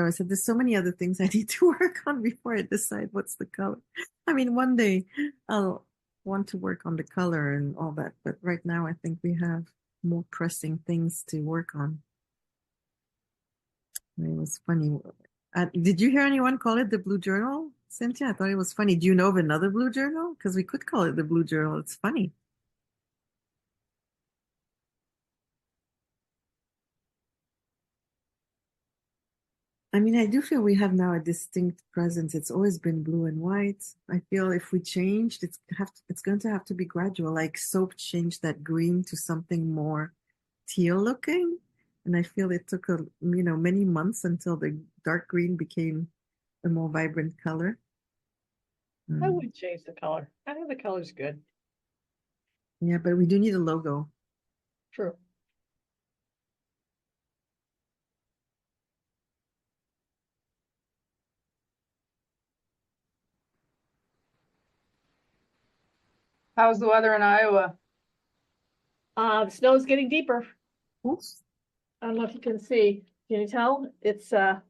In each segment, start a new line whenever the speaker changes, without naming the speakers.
I said, there's so many other things I need to work on before I decide what's the color. I mean, one day I'll want to work on the color and all that, but right now I think we have more pressing things to work on. It was funny. Did you hear anyone call it the Blue Journal, Cynthia? I thought it was funny. Do you know of another Blue Journal? Because we could call it the Blue Journal. It's funny. I mean, I do feel we have now a distinct presence. It's always been blue and white. I feel if we changed, it's going to have to be gradual. Like soap changed that green to something more teal looking, and I feel it took many months until the dark green became a more vibrant color.
I would change the color. I think the color's good.
Yeah, but we do need a logo.
True.
How's the weather in Iowa?
The snow's getting deeper.
Oops.
I don't know if you can see. Can you tell? It's let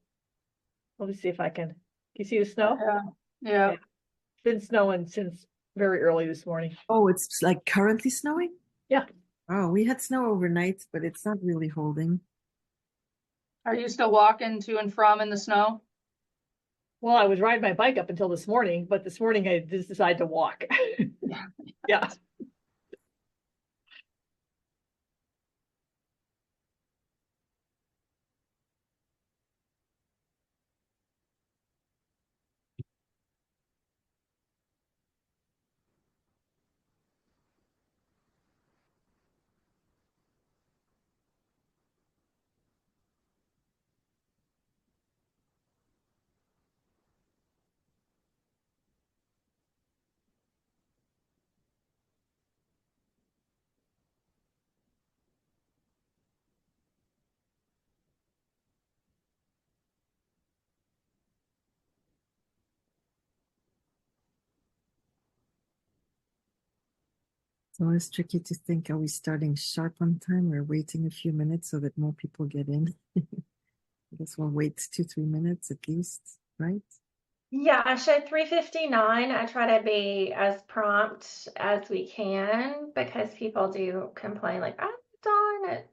me see if I can. Can you see the snow?
Yeah.
It's been snowing since very early this morning.
Oh, it's like currently snowing?
Yeah.
Oh, we had snow overnight, but it's not really holding.
Are you still walking to and from in the snow?
Well, I was riding my bike up until this morning, but this morning I just decided to walk. Yeah.
It's always tricky to think, are we starting sharp on time or waiting a few minutes so that more people get in? I guess we'll wait 2-3 minutes at least, right?
Yeah, I showed 3:59. I try to be as prompt as we can because people do complain like, I was on at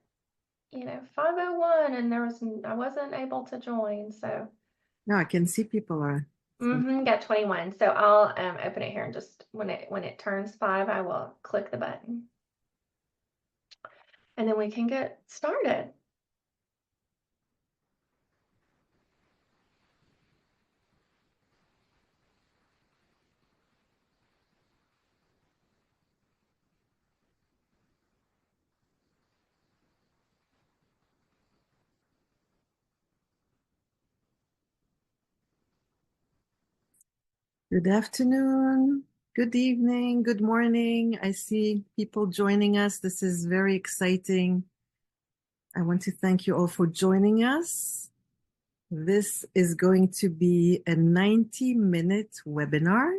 5:01 and I wasn't able to join. So
No, I can see people are.
got 21. So I'll open it here and just when it turns 5, I will click the button. And then we can get started.
Good afternoon, good evening, good morning. I see people joining us. This is very exciting. I want to thank you all for joining us. This is going to be a 90-minute webinar,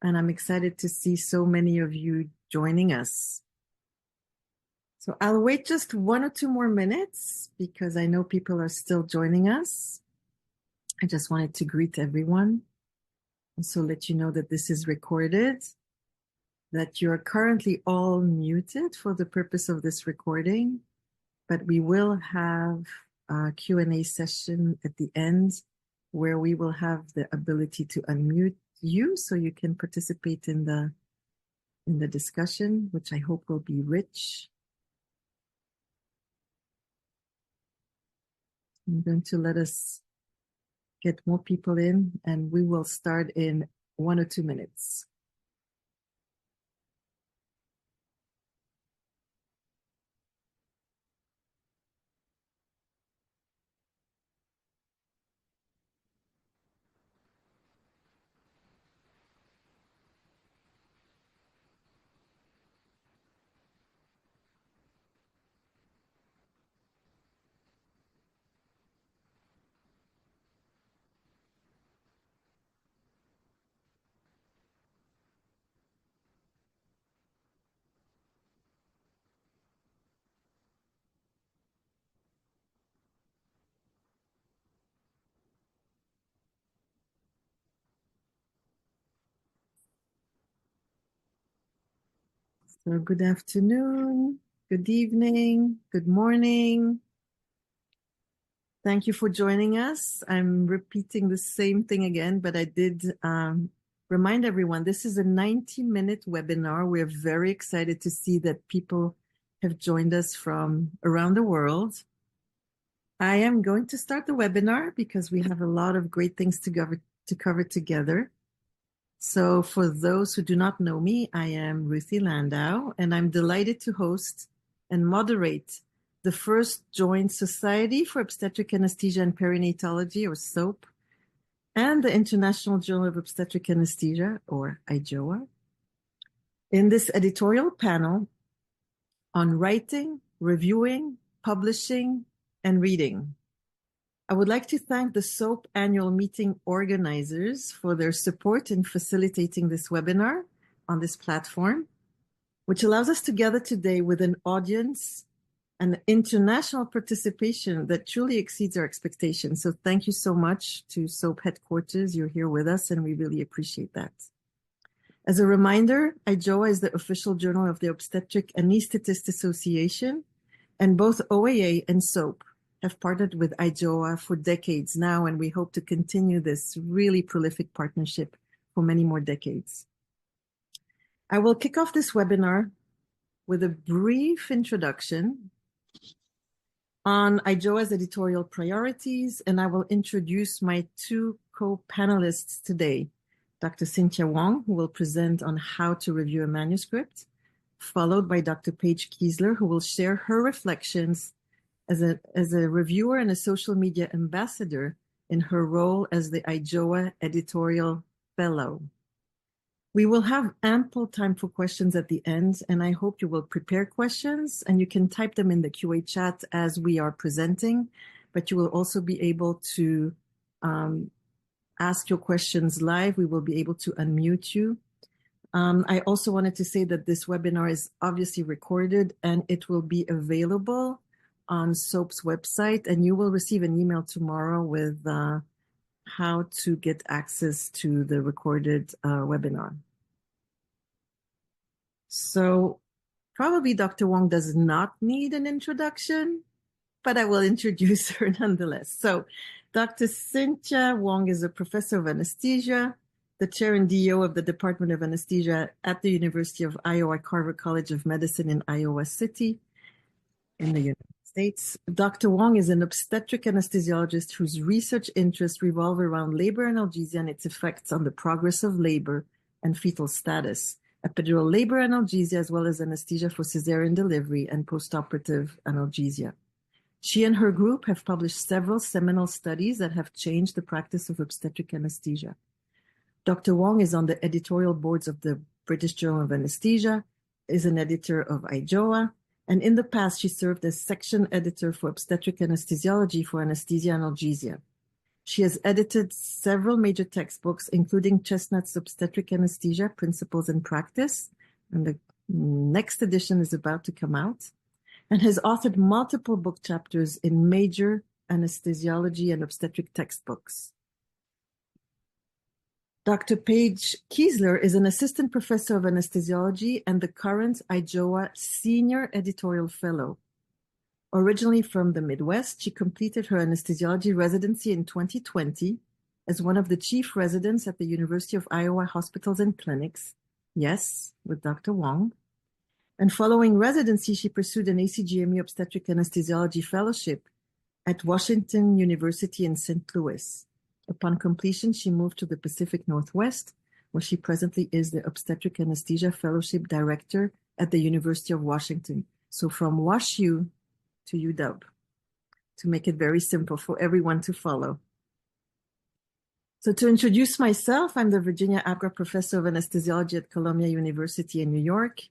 and I'm excited to see so many of you joining us. So I'll wait just 1 or 2 more minutes because I know people are still joining us. I just wanted to greet everyone. Also let you know that this is recorded, that you're currently all muted for the purpose of this recording, but we will have a Q&A session at the end where we will have the ability to unmute you so you can participate in the discussion, which I hope will be rich. I'm going to let us get more people in, and we will start in 1 or 2 minutes. So good afternoon, good evening, good morning. Thank you for joining us. I'm repeating the same thing again, but I did remind everyone this is a 90-minute webinar. We're very excited to see that people have joined us from around the world. I am going to start the webinar because we have a lot of great things to cover together. So for those who do not know me, I am Ruthi Landau, and I'm delighted to host and moderate the first joint Society for Obstetric Anesthesia and Perinatology, or SOAP, and the International Journal of Obstetric Anesthesia, or IJOA, in this editorial panel on writing, reviewing, publishing, and reading. I would like to thank the SOAP annual meeting organizers for their support in facilitating this webinar on this platform, which allows us to gather today with an audience and international participation that truly exceeds our expectations. So thank you so much to SOAP headquarters. You're here with us, and we really appreciate that. As a reminder, IJOA is the official journal of the Obstetric Anesthetist Association, and both OAA and SOAP have partnered with IJOA for decades now, and we hope to continue this really prolific partnership for many more decades. I will kick off this webinar with a brief introduction on IJOA's editorial priorities, and I will introduce my two co-panelists today, Dr. Cynthia Wong, who will present on how to review a manuscript, followed by Dr. Paige Keasler, who will share her reflections as a reviewer and a social media ambassador in her role as the IJOA Editorial Fellow. We will have ample time for questions at the end, and I hope you will prepare questions, and you can type them in the QA chat as we are presenting, but you will also be able to ask your questions live. We will be able to unmute you. I also wanted to say that this webinar is obviously recorded, and it will be available on SOAP's website, and you will receive an email tomorrow with how to get access to the recorded webinar. So probably Dr. Wong does not need an introduction, but I will introduce her nonetheless. So Dr. Cynthia Wong is a professor of anesthesia, the chair and DO of the Department of Anesthesia at the University of Iowa Carver College of Medicine in Iowa City in the United States. Dr. Wong is an obstetric anesthesiologist whose research interests revolve around labor analgesia and its effects on the progress of labor and fetal status, epidural labor analgesia, as well as anesthesia for cesarean delivery and postoperative analgesia. She and her group have published several seminal studies that have changed the practice of obstetric anesthesia. Dr. Wong is on the editorial boards of the British Journal of Anesthesia, is an editor of IJOA, and in the past, she served as section editor for obstetric anesthesiology for anesthesia analgesia. She has edited several major textbooks, including Chestnut's Obstetric Anesthesia, Principles and Practice, and the next edition is about to come out, and has authored multiple book chapters in major anesthesiology and obstetric textbooks. Dr. Paige Keasler is an assistant professor of anesthesiology and the current IJOA Senior Editorial Fellow. Originally from the Midwest, she completed her anesthesiology residency in 2020 as one of the chief residents at the University of Iowa Hospitals and Clinics, yes, with Dr. Wong. And following residency, she pursued an ACGME obstetric anesthesiology fellowship at Washington University in St. Louis. Upon completion, she moved to the Pacific Northwest, where she presently is the Obstetric Anesthesia Fellowship Director at the University of Washington. So from WashU to UW, to make it very simple for everyone to follow. So to introduce myself, I'm the Virginia Abgar Professor of Anesthesiology at Columbia University in New York.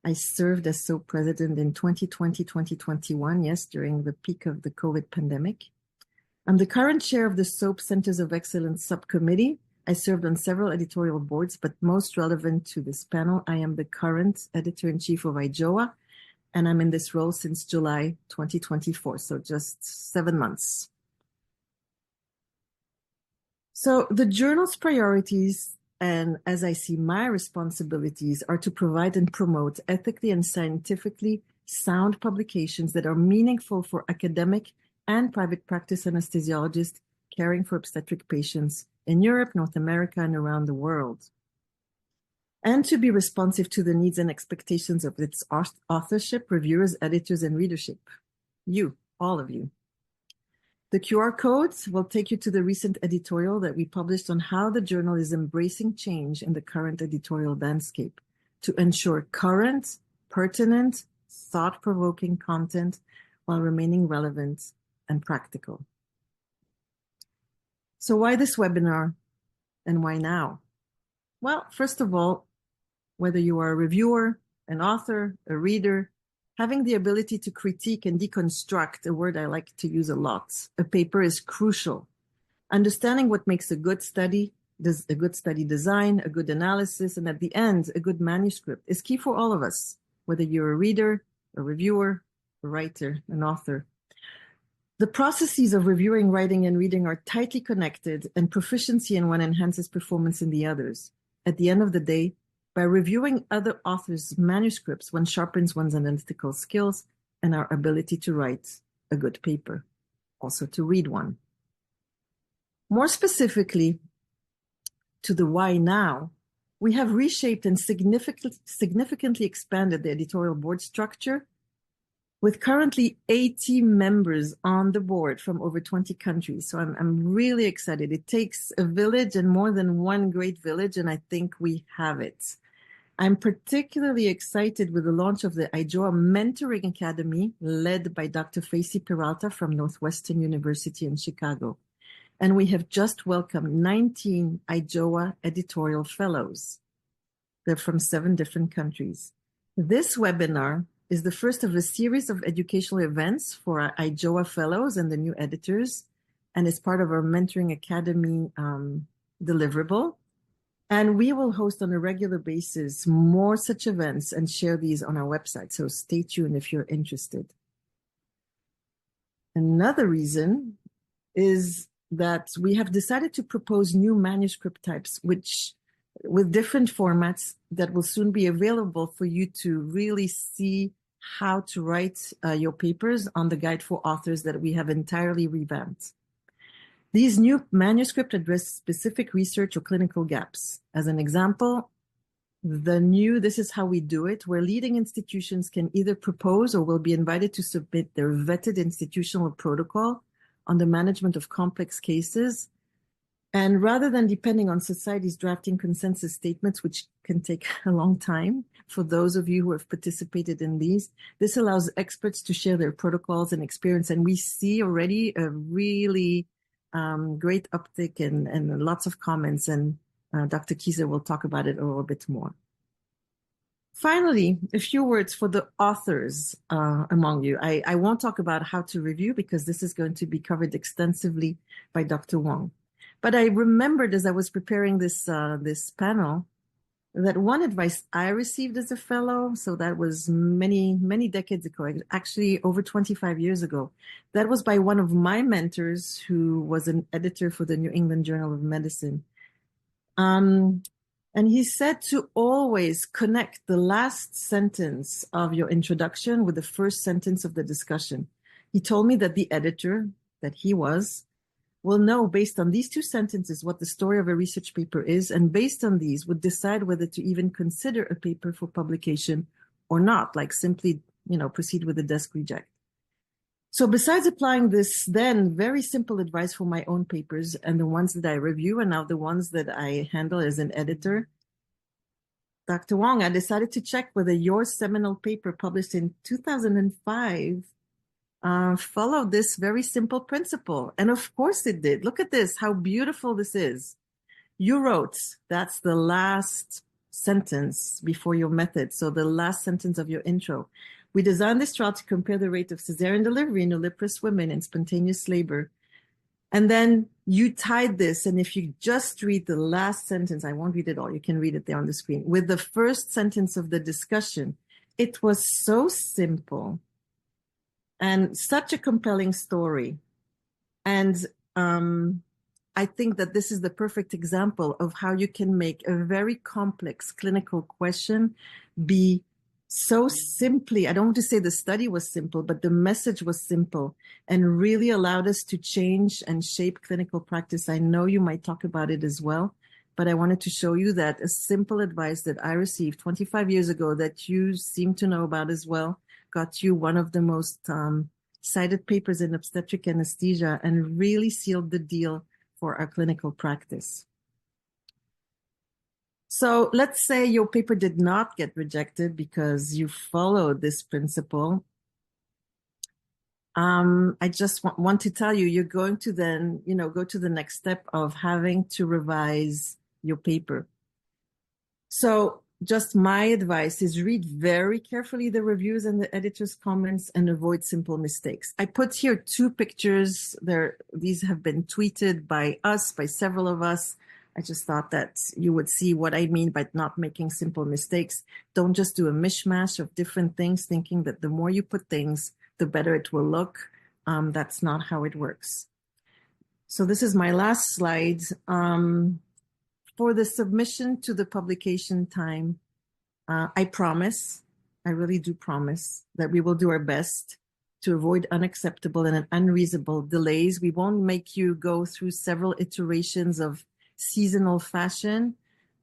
I served as SOAP president in 2020-2021, yes, during the peak of the COVID pandemic. I'm the current chair of the SOAP Centers of Excellence Subcommittee. I served on several editorial boards, but most relevant to this panel, I am the current editor-in-chief of IJOA, and I'm in this role since July 2024, so just 7 months. So the journal's priorities and as I see my responsibilities are to provide and promote ethically and scientifically sound publications that are meaningful for academic and private practice anesthesiologists caring for obstetric patients in Europe, North America, and around the world. And to be responsive to the needs and expectations of its authorship, reviewers, editors, and readership. You, all of you. The QR codes will take you to the recent editorial that we published on how the journal is embracing change in the current editorial landscape to ensure current, pertinent, thought-provoking content while remaining relevant and practical. So why this webinar and why now? Well, first of all, whether you are a reviewer, an author, a reader, having the ability to critique and deconstruct, a word I like to use a lot, a paper is crucial. Understanding what makes a good study design, a good analysis, and at the end, a good manuscript is key for all of us, whether you're a reader, a reviewer, a writer, an author. The processes of reviewing, writing, and reading are tightly connected, and proficiency in one enhances performance in the others. At the end of the day, by reviewing other authors' manuscripts, one sharpens one's analytical skills and our ability to write a good paper, also to read one. More specifically, to the why now, we have reshaped and significantly expanded the editorial board structure with currently 80 members on the board from over 20 countries. So I'm really excited. It takes a village and more than one great village, and I think we have it. I'm particularly excited with the launch of the IJOA Mentoring Academy, led by Dr. Facey Peralta from Northwestern University in Chicago. And we have just welcomed 19 IJOA Editorial Fellows. They're from 7 different countries. This webinar is the first of a series of educational events for our IJOA Fellows and the new editors, and is part of our Mentoring Academy deliverable. And we will host on a regular basis more such events and share these on our website. So stay tuned if you're interested. Another reason is that we have decided to propose new manuscript types, which with different formats that will soon be available for you to really see how to write your papers on the guide for authors that we have entirely revamped. These new manuscripts address specific research or clinical gaps. As an example, the new This Is How We Do It, where leading institutions can either propose or will be invited to submit their vetted institutional protocol on the management of complex cases. And rather than depending on society's drafting consensus statements, which can take a long time for those of you who have participated in these, this allows experts to share their protocols and experience. And we see already a really great uptick and lots of comments, and Dr. Keasler will talk about it a little bit more. Finally, a few words for the authors among you. I won't talk about how to review because this is going to be covered extensively by Dr. Wong. But I remembered as I was preparing this panel that one advice I received as a fellow, so that was many, many decades ago, actually over 25 years ago, that was by one of my mentors who was an editor for the New England Journal of Medicine. And he said to always connect the last sentence of your introduction with the first sentence of the discussion. He told me that the editor, that he was, will know based on these 2 sentences what the story of a research paper is, and based on these would decide whether to even consider a paper for publication or not, like simply, proceed with a desk reject. So besides applying this then very simple advice for my own papers and the ones that I review and now the ones that I handle as an editor, Dr. Wong, I decided to check whether your seminal paper published in 2005 followed this very simple principle. And of course it did. Look at this, how beautiful this is. You wrote, that's the last sentence before your method. So the last sentence of your intro. We designed this trial to compare the rate of cesarean delivery in nulliparous women in spontaneous labor. And then you tied this. And if you just read the last sentence, I won't read it all. You can read it there on the screen. With the first sentence of the discussion, it was so simple. And such a compelling story. And I think that this is the perfect example of how you can make a very complex clinical question be so simply, I don't want to say the study was simple, but the message was simple and really allowed us to change and shape clinical practice. I know you might talk about it as well, but I wanted to show you that a simple advice that I received 25 years ago that you seem to know about as well got you one of the most cited papers in obstetric anesthesia and really sealed the deal for our clinical practice. So let's say your paper did not get rejected because you followed this principle. I just want to tell you, you're going to then, go to the next step of having to revise your paper. So just my advice is read very carefully the reviews and the editor's comments and avoid simple mistakes. I put here 2 pictures there. These have been tweeted by us, by several of us. I just thought that you would see what I mean by not making simple mistakes. Don't just do a mishmash of different things, thinking that the more you put things, the better it will look. That's not how it works. So this is my last slide. For the submission to the publication time, I promise, I really do promise that we will do our best to avoid unacceptable and unreasonable delays. We won't make you go through several iterations of seasonal fashion.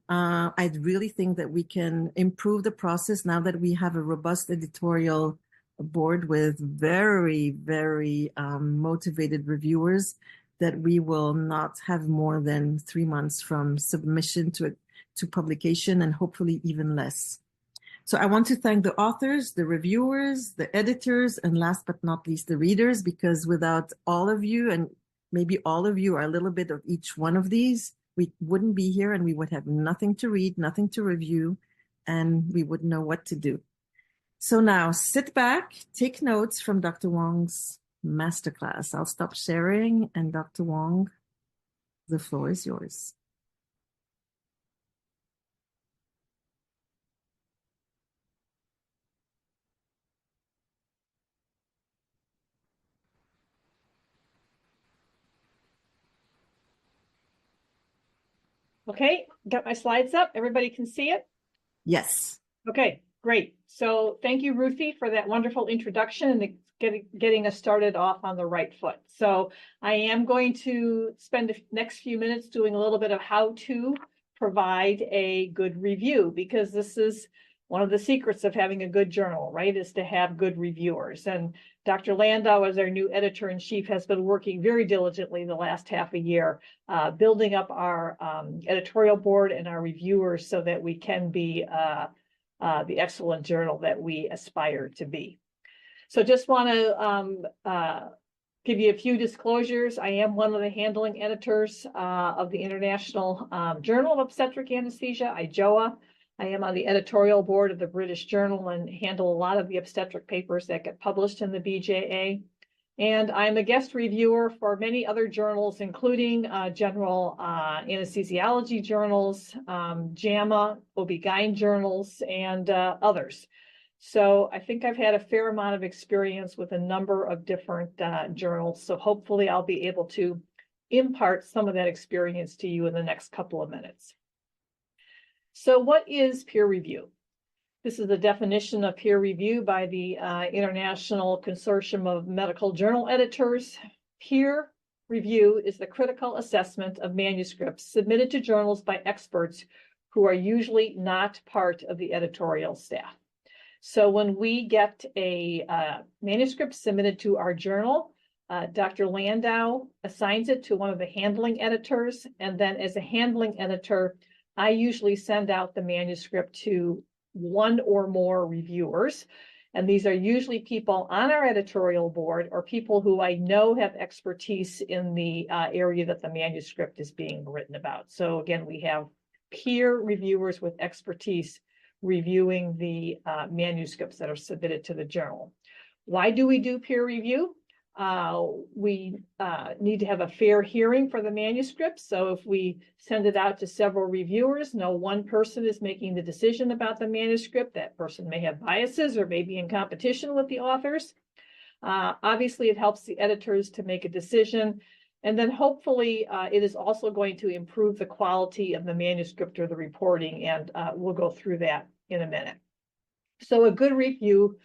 I really think that we can improve the process now that we have a robust editorial board with very, very motivated reviewers, that we will not have more than 3 months from submission to publication, and hopefully even less. So I want to thank the authors, the reviewers, the editors, and last but not least, the readers, because without all of you, and maybe all of you are a little bit of each one of these, we wouldn't be here and we would have nothing to read, nothing to review, and we wouldn't know what to do. So now sit back, take notes from Dr. Wong's masterclass. I'll stop sharing, and Dr. Wong, the floor is yours.
Okay, got my slides up. Everybody can see it?
Yes.
Okay, great. So thank you, Ruthi, for that wonderful introduction and getting us started off on the right foot. So I am going to spend the next few minutes doing a little bit of how to provide a good review, because this is one of the secrets of having a good journal, right, is to have good reviewers. And Dr. Landau, as our new editor-in-chief, has been working very diligently the last half a year, building up our editorial board and our reviewers so that we can be the excellent journal that we aspire to be. So just want to give you a few disclosures. I am one of the handling editors of the International Journal of Obstetric Anesthesia, IJOA. I am on the editorial board of the British Journal and handle a lot of the obstetric papers that get published in the BJA. And I'm a guest reviewer for many other journals, including general anesthesiology journals, JAMA, OB-GYN journals, and others. So I think I've had a fair amount of experience with a number of different journals. So hopefully I'll be able to impart some of that experience to you in the next couple of minutes. So what is peer review? This is the definition of peer review by the International Consortium of Medical Journal Editors. Peer review is the critical assessment of manuscripts submitted to journals by experts who are usually not part of the editorial staff. So when we get a manuscript submitted to our journal, Dr. Landau assigns it to one of the handling editors, and then as a handling editor, I usually send out the manuscript to one or more reviewers. And these are usually people on our editorial board or people who I know have expertise in the area that the manuscript is being written about. So again, we have peer reviewers with expertise reviewing the manuscripts that are submitted to the journal. Why do we do peer review? We need to have a fair hearing for the manuscript. So if we send it out to several reviewers, no one person is making the decision about the manuscript. That person may have biases or may be in competition with the authors. Obviously, it helps the editors to make a decision. And then hopefully it is also going to improve the quality of the manuscript or the reporting, and we'll go through that in a minute. So a good review,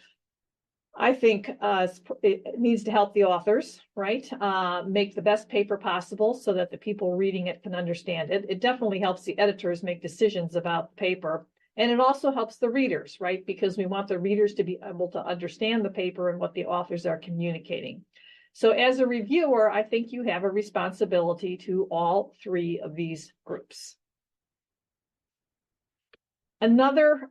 I think, it needs to help the authors, right? Make the best paper possible so that the people reading it can understand it. It definitely helps the editors make decisions about the paper. And it also helps the readers, right? Because we want the readers to be able to understand the paper and what the authors are communicating. So as a reviewer, I think you have a responsibility to all three of these groups. Another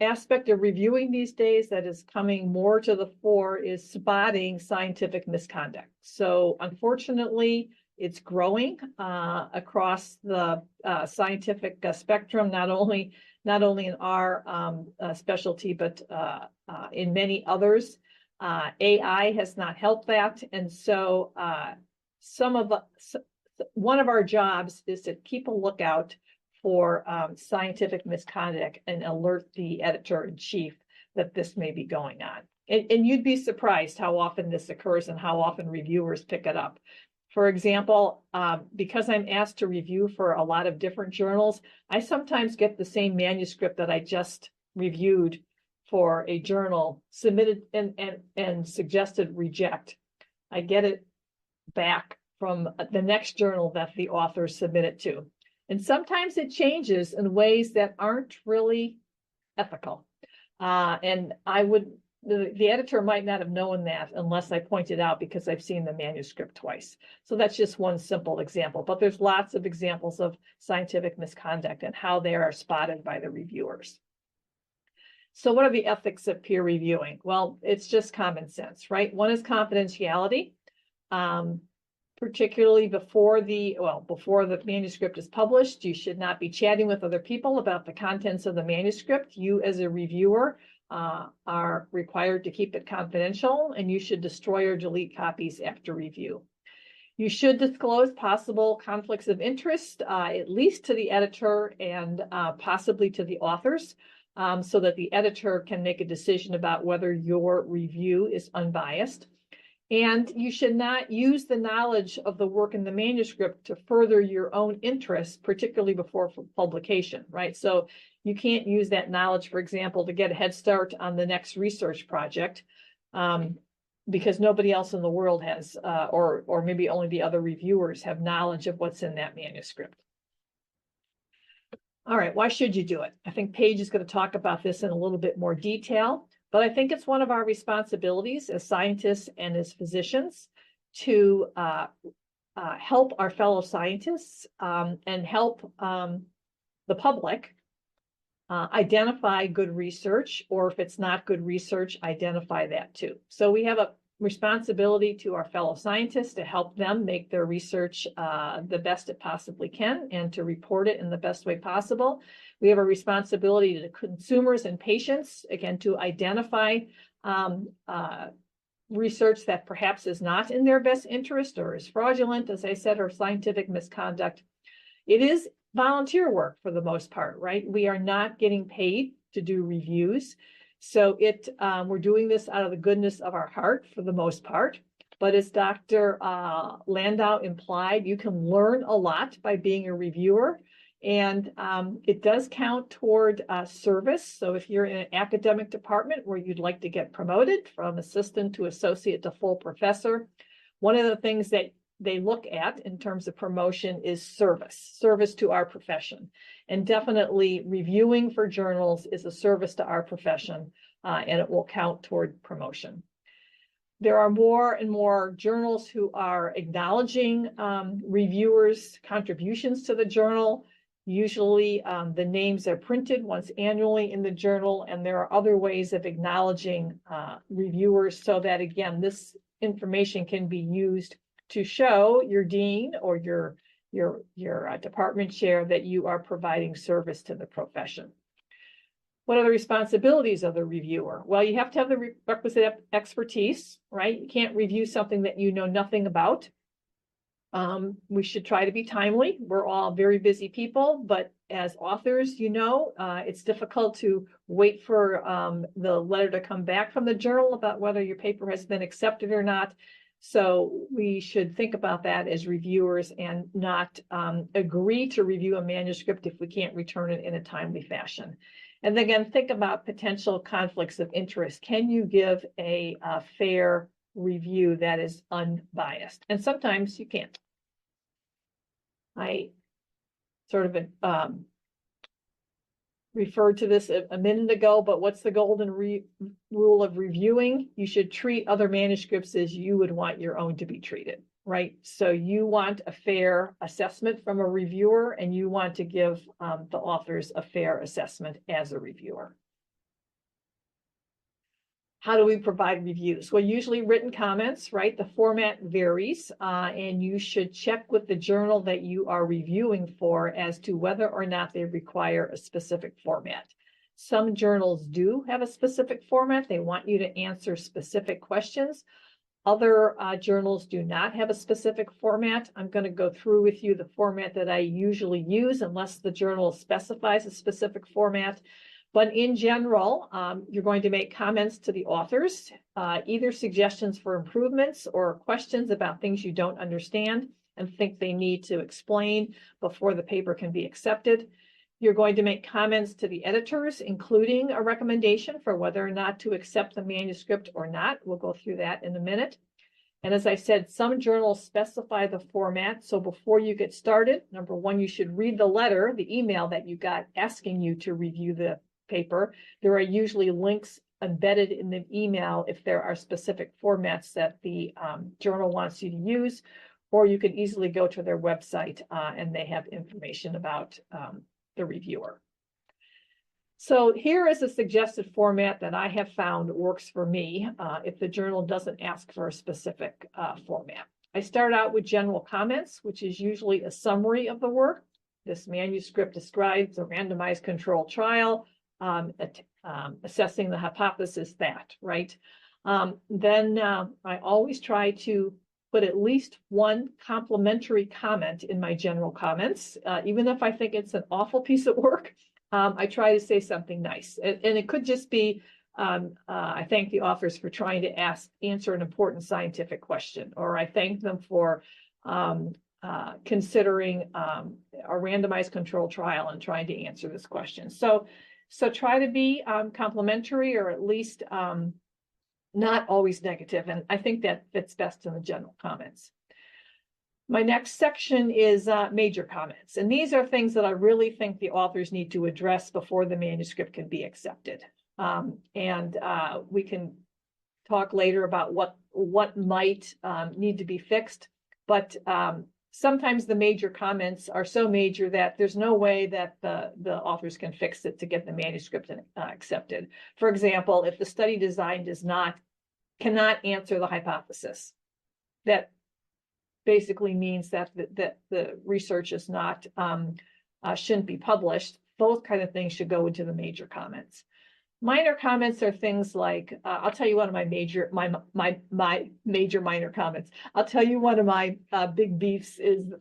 aspect of reviewing these days that is coming more to the fore is spotting scientific misconduct. So unfortunately, it's growing across the scientific spectrum, not only in our specialty, but in many others. AI has not helped that. And so one of our jobs is to keep a lookout for scientific misconduct and alert the editor-in-chief that this may be going on. And you'd be surprised how often this occurs and how often reviewers pick it up. For example, because I'm asked to review for a lot of different journals, I sometimes get the same manuscript that I just reviewed for a journal submitted and suggested reject. I get it back from the next journal that the author submitted to. And sometimes it changes in ways that aren't really ethical. And the editor might not have known that unless I pointed out, because I've seen the manuscript twice. So that's just one simple example, but there's lots of examples of scientific misconduct and how they are spotted by the reviewers. So what are the ethics of peer reviewing? Well, it's just common sense, right? One is confidentiality, particularly before the manuscript is published. You should not be chatting with other people about the contents of the manuscript. You as a reviewer are required to keep it confidential, and you should destroy or delete copies after review. You should disclose possible conflicts of interest, at least to the editor and possibly to the authors, so that the editor can make a decision about whether your review is unbiased. And you should not use the knowledge of the work in the manuscript to further your own interests, particularly before publication, right? So you can't use that knowledge, for example, to get a head start on the next research project, because nobody else in the world has, or maybe only the other reviewers have knowledge of what's in that manuscript. All right, why should you do it? I think Paige is going to talk about this in a little bit more detail, but I think it's one of our responsibilities as scientists and as physicians to help our fellow scientists and help the public identify good research, or if it's not good research, identify that too. So we have a responsibility to our fellow scientists to help them make their research the best it possibly can and to report it in the best way possible. We have a responsibility to consumers and patients, again, to identify research that perhaps is not in their best interest or is fraudulent, as I said, or scientific misconduct. It is volunteer work for the most part, right? We are not getting paid to do reviews. So we're doing this out of the goodness of our heart for the most part. But as Dr. Landau implied, you can learn a lot by being a reviewer. And it does count toward service. So if you're in an academic department where you'd like to get promoted from assistant to associate to full professor, one of the things that they look at in terms of promotion is service to our profession. And definitely reviewing for journals is a service to our profession, and it will count toward promotion. There are more and more journals who are acknowledging reviewers' contributions to the journal. Usually the names are printed once annually in the journal, and there are other ways of acknowledging reviewers so that, again, this information can be used to show your dean or your department chair that you are providing service to the profession. What are the responsibilities of the reviewer? Well, you have to have the requisite expertise, right? You can't review something that you know nothing about. We should try to be timely. We're all very busy people, but as authors, it's difficult to wait for the letter to come back from the journal about whether your paper has been accepted or not. So we should think about that as reviewers and not agree to review a manuscript if we can't return it in a timely fashion. And again, think about potential conflicts of interest. Can you give a fair review that is unbiased? And sometimes you can't. I sort of referred to this a minute ago, but what's the golden rule of reviewing? You should treat other manuscripts as you would want your own to be treated, right? So you want a fair assessment from a reviewer, and you want to give the authors a fair assessment as a reviewer. How do we provide reviews? Well, usually written comments, right? The format varies, and you should check with the journal that you are reviewing for as to whether or not they require a specific format. Some journals do have a specific format. They want you to answer specific questions. Other journals do not have a specific format. I'm going to go through with you the format that I usually use, unless the journal specifies a specific format. But in general, you're going to make comments to the authors, either suggestions for improvements or questions about things you don't understand and think they need to explain before the paper can be accepted. You're going to make comments to the editors, including a recommendation for whether or not to accept the manuscript or not. We'll go through that in a minute. And as I said, some journals specify the format. So before you get started, number one, you should read the letter, the email that you got asking you to review the paper. There are usually links embedded in the email if there are specific formats that the journal wants you to use, or you can easily go to their website and they have information about the reviewer. So here is a suggested format that I have found works for me if the journal doesn't ask for a specific format. I start out with general comments, which is usually a summary of the work. This manuscript describes a randomized controlled trial, assessing the hypothesis that, right? Then I always try to put at least one complimentary comment in my general comments. Even if I think it's an awful piece of work, I try to say something nice. And it could just be, I thank the authors for trying to answer an important scientific question, or I thank them for considering a randomized controlled trial and trying to answer this question. So try to be complimentary, or at least not always negative. And I think that fits best in the general comments. My next section is major comments. And these are things that I really think the authors need to address before the manuscript can be accepted. We can talk later about what might need to be fixed. But sometimes the major comments are so major that there's no way that the authors can fix it to get the manuscript accepted. For example, if the study design cannot answer the hypothesis, that basically means that the research is not shouldn't be published. Those kind of things should go into the major comments. Minor comments are things like, I'll tell you one of my major minor comments. I'll tell you one of my big beefs is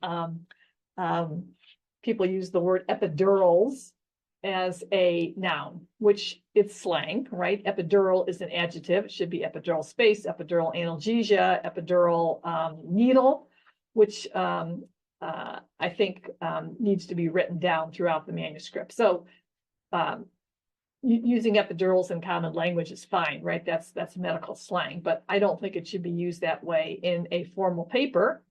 people use the word epidurals as a noun, which it's slang, right? Epidural is an adjective. It should be epidural space, epidural analgesia, epidural needle, which I think needs to be written down throughout the manuscript. So using epidurals in common language is fine, right? That's medical slang, but I don't think it should be used that way in a formal paper.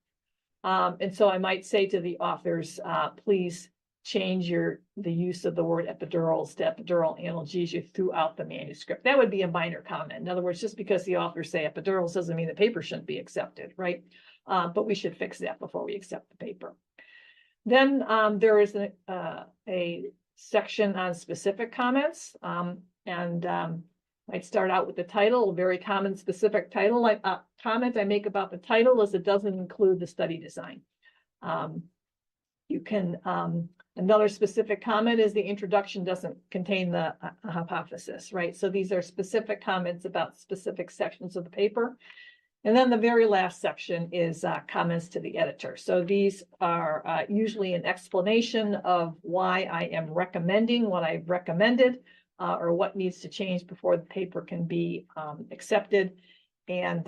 And so I might say to the authors, please change the use of the word epidurals to epidural analgesia throughout the manuscript. That would be a minor comment. In other words, just because the authors say epidurals doesn't mean the paper shouldn't be accepted, right? But we should fix that before we accept the paper. Then there is a section on specific comments, I'd start out with the title. A very common specific title comment I make about the title is it doesn't include the study design. You can another specific comment is the introduction doesn't contain the hypothesis, right? So these are specific comments about specific sections of the paper. And then the very last section is comments to the editor. So these are usually an explanation of why I am recommending what I've recommended or what needs to change before the paper can be accepted. And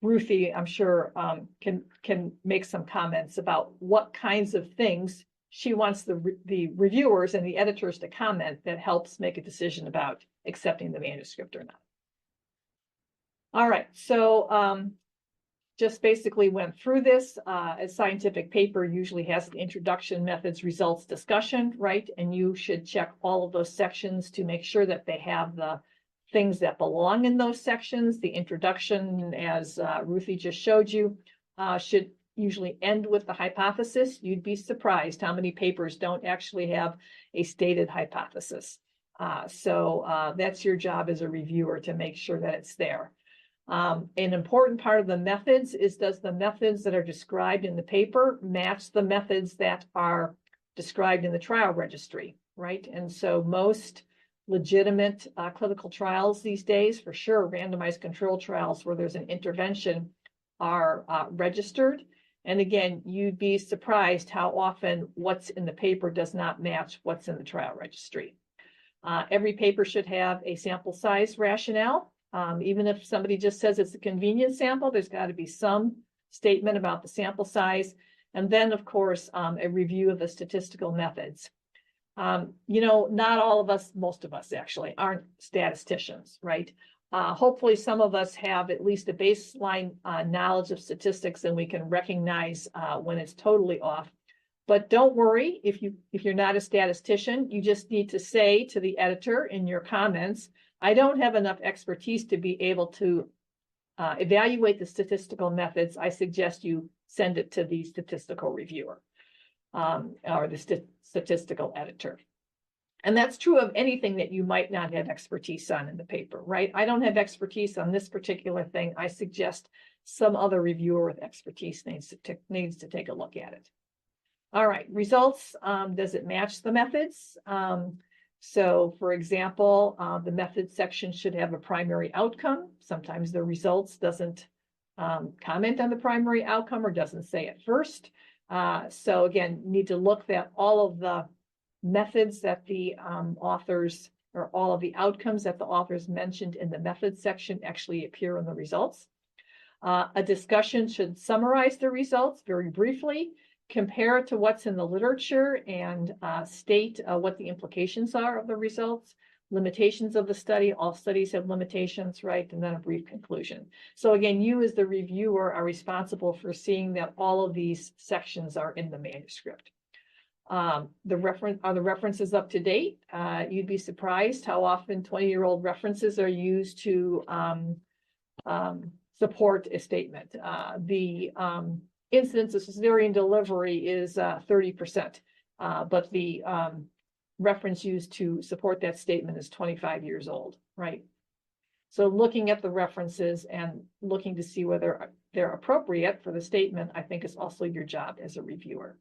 Ruthi, I'm sure, can make some comments about what kinds of things she wants the reviewers and the editors to comment that helps make a decision about accepting the manuscript or not. All right, so just basically went through this. A scientific paper usually has the introduction, methods, results, discussion, right? And you should check all of those sections to make sure that they have the things that belong in those sections. The introduction, as Ruthi just showed you, should usually end with the hypothesis. You'd be surprised how many papers don't actually have a stated hypothesis. So that's your job as a reviewer to make sure that it's there. An important part of the methods is, does the methods that are described in the paper match the methods that are described in the trial registry, right? And so most legitimate clinical trials these days, for sure, randomized control trials where there's an intervention are registered. And again, you'd be surprised how often what's in the paper does not match what's in the trial registry. Every paper should have a sample size rationale. Even if somebody just says it's a convenience sample, there's got to be some statement about the sample size. And then, of course, a review of the statistical methods. You know, not all of us, most of us actually, aren't statisticians, right? Hopefully some of us have at least a baseline knowledge of statistics, and we can recognize when it's totally off. But don't worry, if you're not a statistician, you just need to say to the editor in your comments, I don't have enough expertise to be able to evaluate the statistical methods. I suggest you send it to the statistical reviewer or the statistical editor. And that's true of anything that you might not have expertise on in the paper, right? I don't have expertise on this particular thing. I suggest some other reviewer with expertise needs to take a look at it. All right, results. Does it match the methods? So, for example, the methods section should have a primary outcome. Sometimes the results doesn't comment on the primary outcome or doesn't say it first. So again, need to look at all of the methods that the authors, or all of the outcomes that the authors mentioned in the methods section actually appear in the results. A discussion should summarize the results very briefly, compare it to what's in the literature, and state what the implications are of the results, limitations of the study. All studies have limitations, right? And then a brief conclusion. So again, you as the reviewer are responsible for seeing that all of these sections are in the manuscript. Are the references up to date? You'd be surprised how often 20-year-old references are used to support a statement. The incidence of cesarean delivery is 30%, but the reference used to support that statement is 25 years old, right? So looking at the references and looking to see whether they're appropriate for the statement, I think is also your job as a reviewer.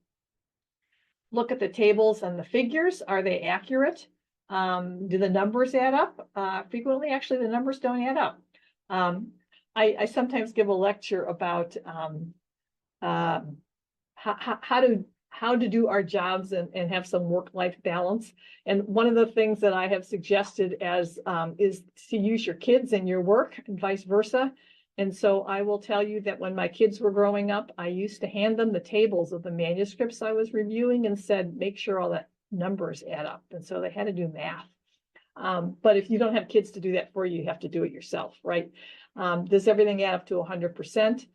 Look at the tables and the figures. Are they accurate? Do the numbers add up? Frequently, actually, the numbers don't add up. I sometimes give a lecture about how to do our jobs and have some work-life balance. And one of the things that I have suggested as is to use your kids in your work and vice versa. And so I will tell you that when my kids were growing up, I used to hand them the tables of the manuscripts I was reviewing and said, make sure all the numbers add up. And so they had to do math. But if you don't have kids to do that for you, you have to do it yourself, right? Does everything add up to 100%?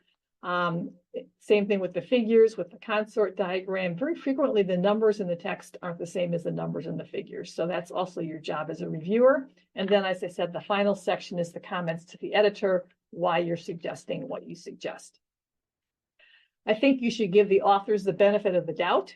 Same thing with the figures, with the consort diagram. Very frequently, the numbers in the text aren't the same as the numbers in the figures. So that's also your job as a reviewer. And then, as I said, the final section is the comments to the editor, why you're suggesting what you suggest. I think you should give the authors the benefit of the doubt,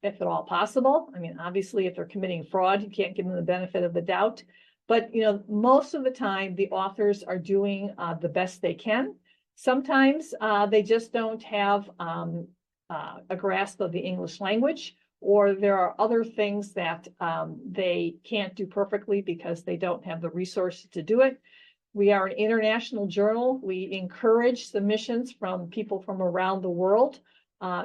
if at all possible. I mean, obviously, if they're committing fraud, you can't give them the benefit of the doubt. But, you know, most of the time, the authors are doing the best they can. Sometimes they just don't have a grasp of the English language, or there are other things that they can't do perfectly because they don't have the resources to do it. We are an international journal. We encourage submissions from people from around the world.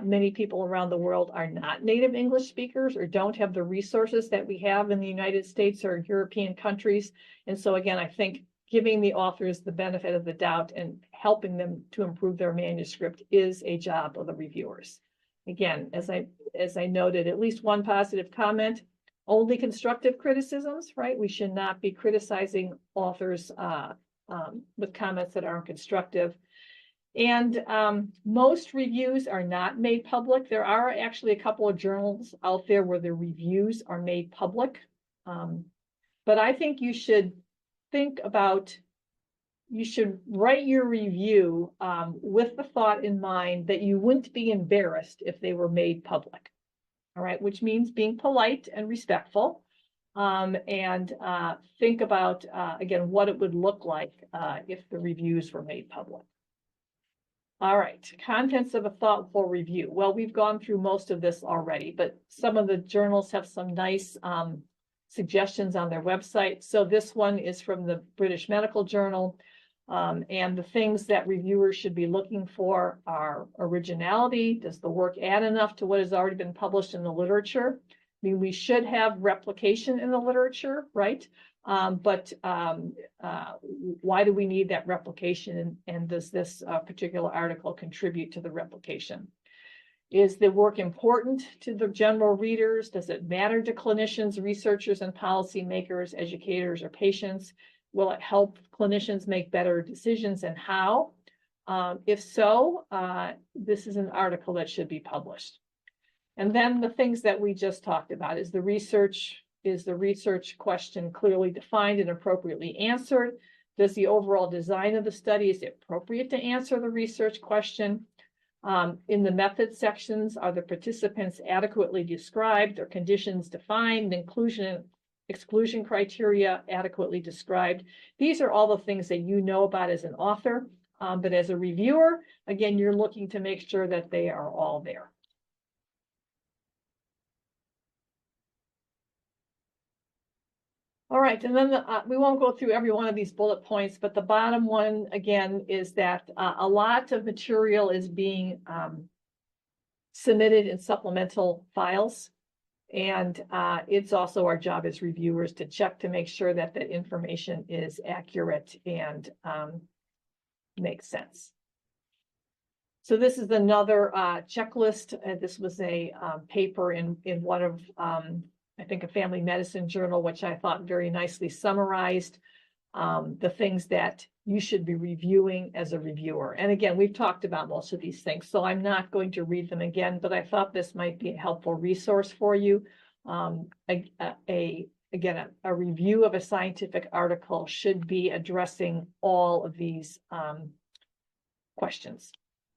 Many people around the world are not native English speakers or don't have the resources that we have in the United States or European countries. And so again, I think giving the authors the benefit of the doubt and helping them to improve their manuscript is a job of the reviewers. Again, as I noted, at least one positive comment, only constructive criticisms, right? We should not be criticizing authors with comments that aren't constructive. And most reviews are not made public. There are actually a couple of journals out there where the reviews are made public. But I think you should you should write your review with the thought in mind that you wouldn't be embarrassed if they were made public. All right, which means being polite and respectful. And think about, again, what it would look like if the reviews were made public. All right, contents of a thoughtful review. Well, we've gone through most of this already, but some of the journals have some nice suggestions on their website. So this one is from the British Medical Journal. And the things that reviewers should be looking for are originality. Does the work add enough to what has already been published in the literature? I mean, we should have replication in the literature, right? But why do we need that replication? And does this particular article contribute to the replication? Is the work important to the general readers? Does it matter to clinicians, researchers, and policymakers, educators, or patients? Will it help clinicians make better decisions, and how? If so, this is an article that should be published. And then the things that we just talked about is the research question clearly defined and appropriately answered? Does the overall design of the study, is it appropriate to answer the research question? In the method sections, are the participants adequately described or conditions defined, inclusion and exclusion criteria adequately described? These are all the things that you know about as an author, but as a reviewer, again, you're looking to make sure that they are all there. All right, and then we won't go through every one of these bullet points, but the bottom one, again, is that a lot of material is being submitted in supplemental files. And it's also our job as reviewers to check to make sure that that information is accurate and makes sense. So this is another checklist. This was a paper in one of, I think, a family medicine journal, which I thought very nicely summarized the things that you should be reviewing as a reviewer. And again, we've talked about most of these things, so I'm not going to read them again, but I thought this might be a helpful resource for you. Again, a review of a scientific article should be addressing all of these questions.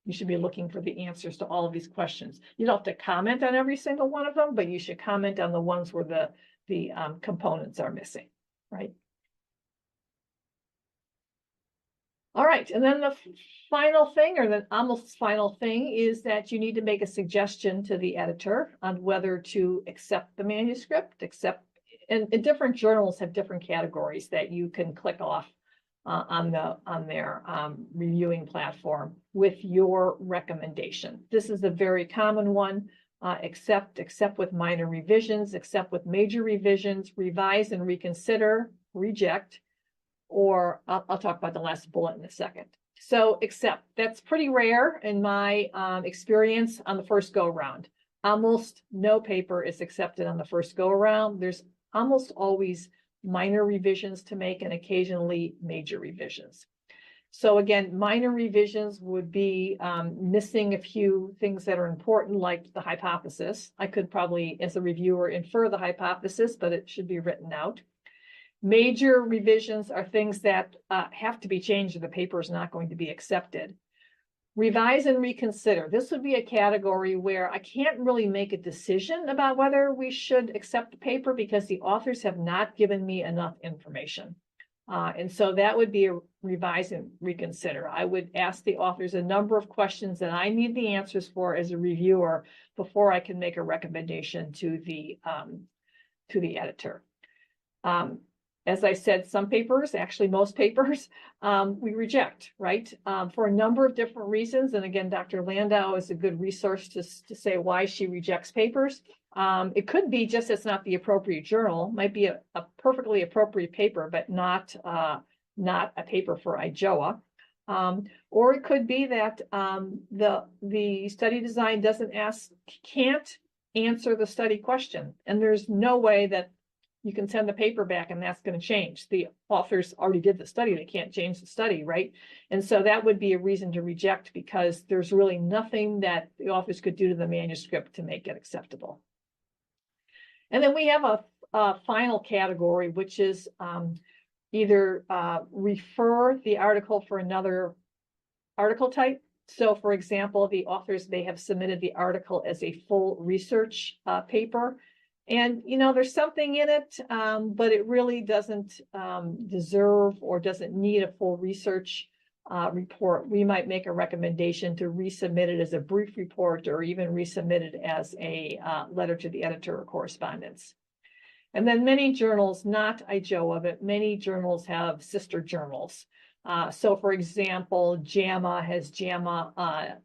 You should be looking for the answers to all of these questions. You don't have to comment on every single one of them, but you should comment on the ones where the components are missing, right? All right, and then the final thing, or the almost final thing, is that you need to make a suggestion to the editor on whether to accept the manuscript, and different journals have different categories that you can click off on their reviewing platform with your recommendation. This is a very common one: accept with minor revisions, accept with major revisions, revise and reconsider, reject, or I'll talk about the last bullet in a second. So accept, that's pretty rare in my experience on the first go around. Almost no paper is accepted on the first go around. There's almost always minor revisions to make and occasionally major revisions. So again, minor revisions would be missing a few things that are important, like the hypothesis. I could probably, as a reviewer, infer the hypothesis, but it should be written out. Major revisions are things that have to be changed or the paper is not going to be accepted. Revise and reconsider. This would be a category where I can't really make a decision about whether we should accept the paper because the authors have not given me enough information. And so that would be a revise and reconsider. I would ask the authors a number of questions that I need the answers for as a reviewer before I can make a recommendation to the editor. As I said, some papers, actually most papers, we reject, right? For a number of different reasons. And again, Dr. Landau is a good resource to say why she rejects papers. It could be just it's not the appropriate journal, might be a perfectly appropriate paper, but not not a paper for IJOA. Or it could be that the study design can't answer the study question, and there's no way that you can send the paper back and that's going to change. The authors already did the study, they can't change the study, right? And so that would be a reason to reject, because there's really nothing that the authors could do to the manuscript to make it acceptable. And then we have a final category, which is either refer the article for another article type. So for example, the authors may have submitted the article as a full research paper. And, you know, there's something in it, but it really doesn't deserve or doesn't need a full research report. We might make a recommendation to resubmit it as a brief report, or even resubmit it as a letter to the editor or correspondence. And then many journals, not IJOA, but many journals have sister journals. So for example, JAMA has JAMA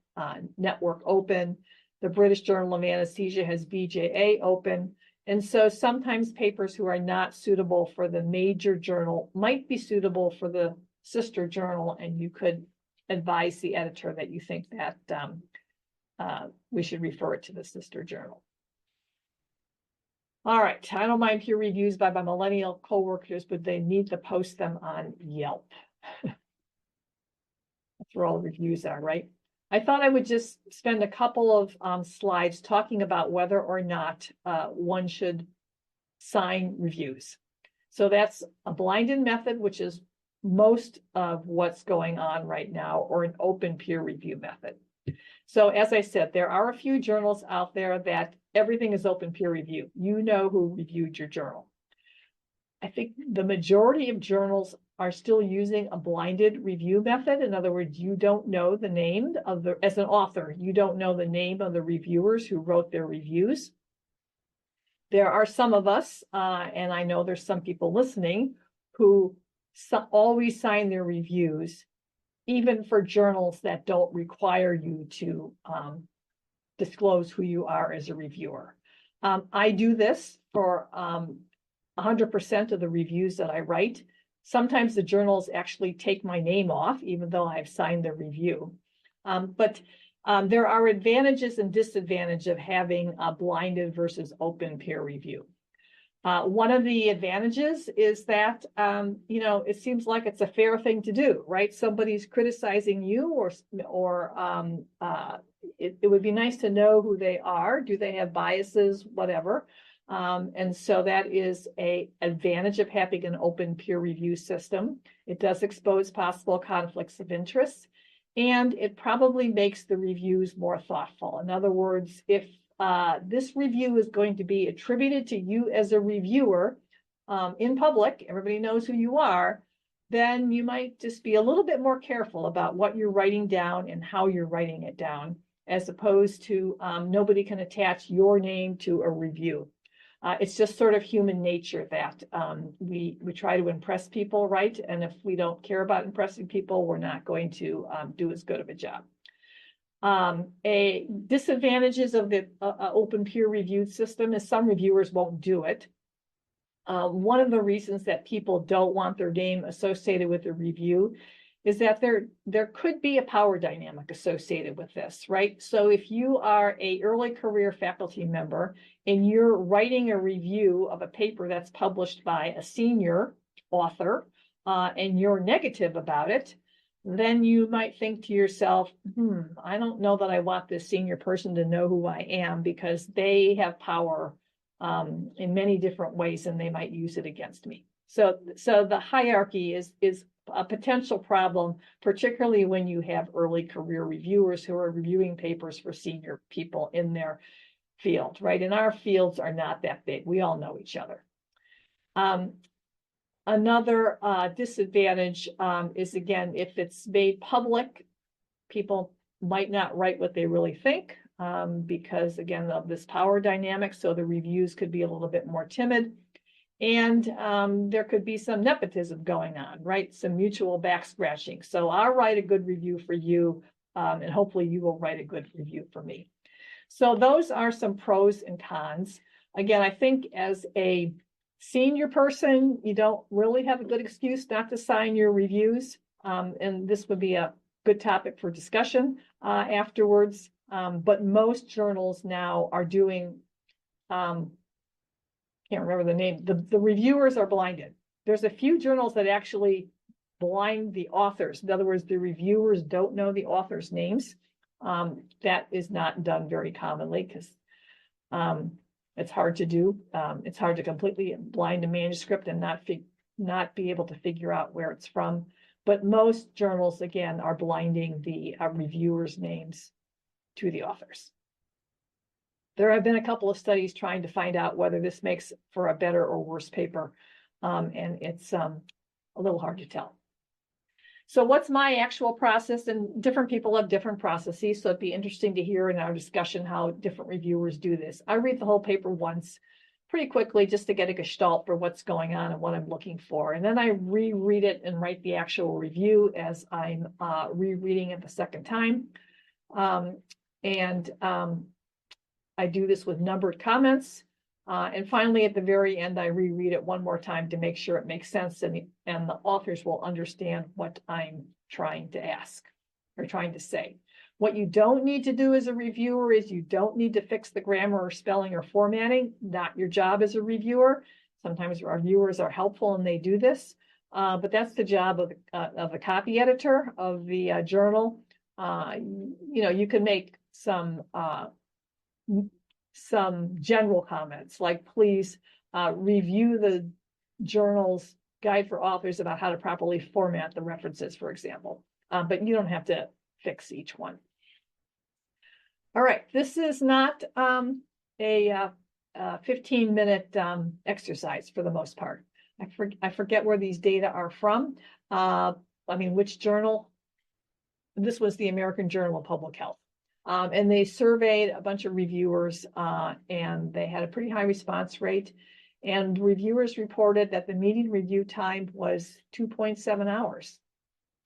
Network Open. The British Journal of Anesthesia has BJA Open. And so sometimes papers who are not suitable for the major journal might be suitable for the sister journal, and you could advise the editor that you think that we should refer it to the sister journal. All right, I don't mind peer reviews by my millennial coworkers, but they need to post them on Yelp. That's where all the reviews are, right? I thought I would just spend a couple of slides talking about whether or not one should sign reviews. So that's a blinded method, which is most of what's going on right now, or an open peer review method. So as I said, there are a few journals out there that everything is open peer review. You know who reviewed your journal. I think the majority of journals are still using a blinded review method. In other words, you don't know the name of the, as an author, you don't know the name of the reviewers who wrote their reviews. There are some of us, and I know there's some people listening, who always sign their reviews, even for journals that don't require you to disclose who you are as a reviewer. I do this for 100% of the reviews that I write. Sometimes the journals actually take my name off, even though I've signed the review. But there are advantages and disadvantages of having a blinded versus open peer review. One of the advantages is that, you know, it seems like it's a fair thing to do, right? Somebody's criticizing you, or it would be nice to know who they are. Do they have biases, whatever. And so that is an advantage of having an open peer review system. It does expose possible conflicts of interest, and it probably makes the reviews more thoughtful. In other words, if this review is going to be attributed to you as a reviewer in public, everybody knows who you are, then you might just be a little bit more careful about what you're writing down and how you're writing it down, as opposed to nobody can attach your name to a review. It's just sort of human nature that we try to impress people, right? And if we don't care about impressing people, we're not going to do as good of a job. Disadvantages of the open peer reviewed system is some reviewers won't do it. One of the reasons that people don't want their name associated with a review is that there could be a power dynamic associated with this, right? So if you are an early career faculty member and you're writing a review of a paper that's published by a senior author, and you're negative about it, then you might think to yourself, I don't know that I want this senior person to know who I am, because they have power in many different ways and they might use it against me. So the hierarchy is a potential problem, particularly when you have early career reviewers who are reviewing papers for senior people in their field, right? And our fields are not that big. We all know each other. Another disadvantage is, again, if it's made public, people might not write what they really think because, again, of this power dynamic. So the reviews could be a little bit more timid. And there could be some nepotism going on, right? Some mutual back scratching. So I'll write a good review for you, and hopefully you will write a good review for me. So those are some pros and cons. Again, I think as a senior person, you don't really have a good excuse not to sign your reviews. And this would be a good topic for discussion afterwards. But most journals now are doing, can't remember the name, the reviewers are blinded. There's a few journals that actually blind the authors. In other words, the reviewers don't know the authors' names. That is not done very commonly because it's hard to do. It's hard to completely blind a manuscript and not be able to figure out where it's from. But most journals, again, are blinding the reviewers' names to the authors. There have been a couple of studies trying to find out whether this makes for a better or worse paper, and it's a little hard to tell. So what's my actual process? And different people have different processes, so it'd be interesting to hear in our discussion how different reviewers do this. I read the whole paper once pretty quickly just to get a gestalt for what's going on and what I'm looking for. And then I reread it and write the actual review as I'm rereading it the second time. I do this with numbered comments. And finally, at the very end, I reread it one more time to make sure it makes sense and the authors will understand what I'm trying to ask or trying to say. What you don't need to do as a reviewer is you don't need to fix the grammar or spelling or formatting, not your job as a reviewer. Sometimes our reviewers are helpful and they do this, but that's the job of the copy editor of the journal. You can make some general comments like, please review the journal's guide for authors about how to properly format the references, for example. But you don't have to fix each one. All right, this is not a 15-minute exercise for the most part. I forget where these data are from. Which journal? This was the American Journal of Public Health. And they surveyed a bunch of reviewers and they had a pretty high response rate. And reviewers reported that the median review time was 2.7 hours.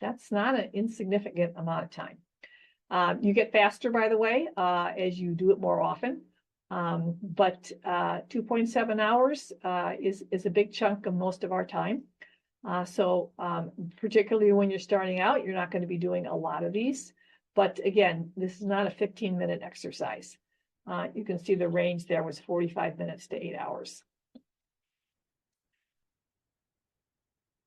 That's not an insignificant amount of time. You get faster, by the way, as you do it more often. But 2.7 hours is a big chunk of most of our time. Particularly when you're starting out, you're not going to be doing a lot of these. But again, this is not a 15-minute exercise. You can see the range there was 45 minutes to 8 hours.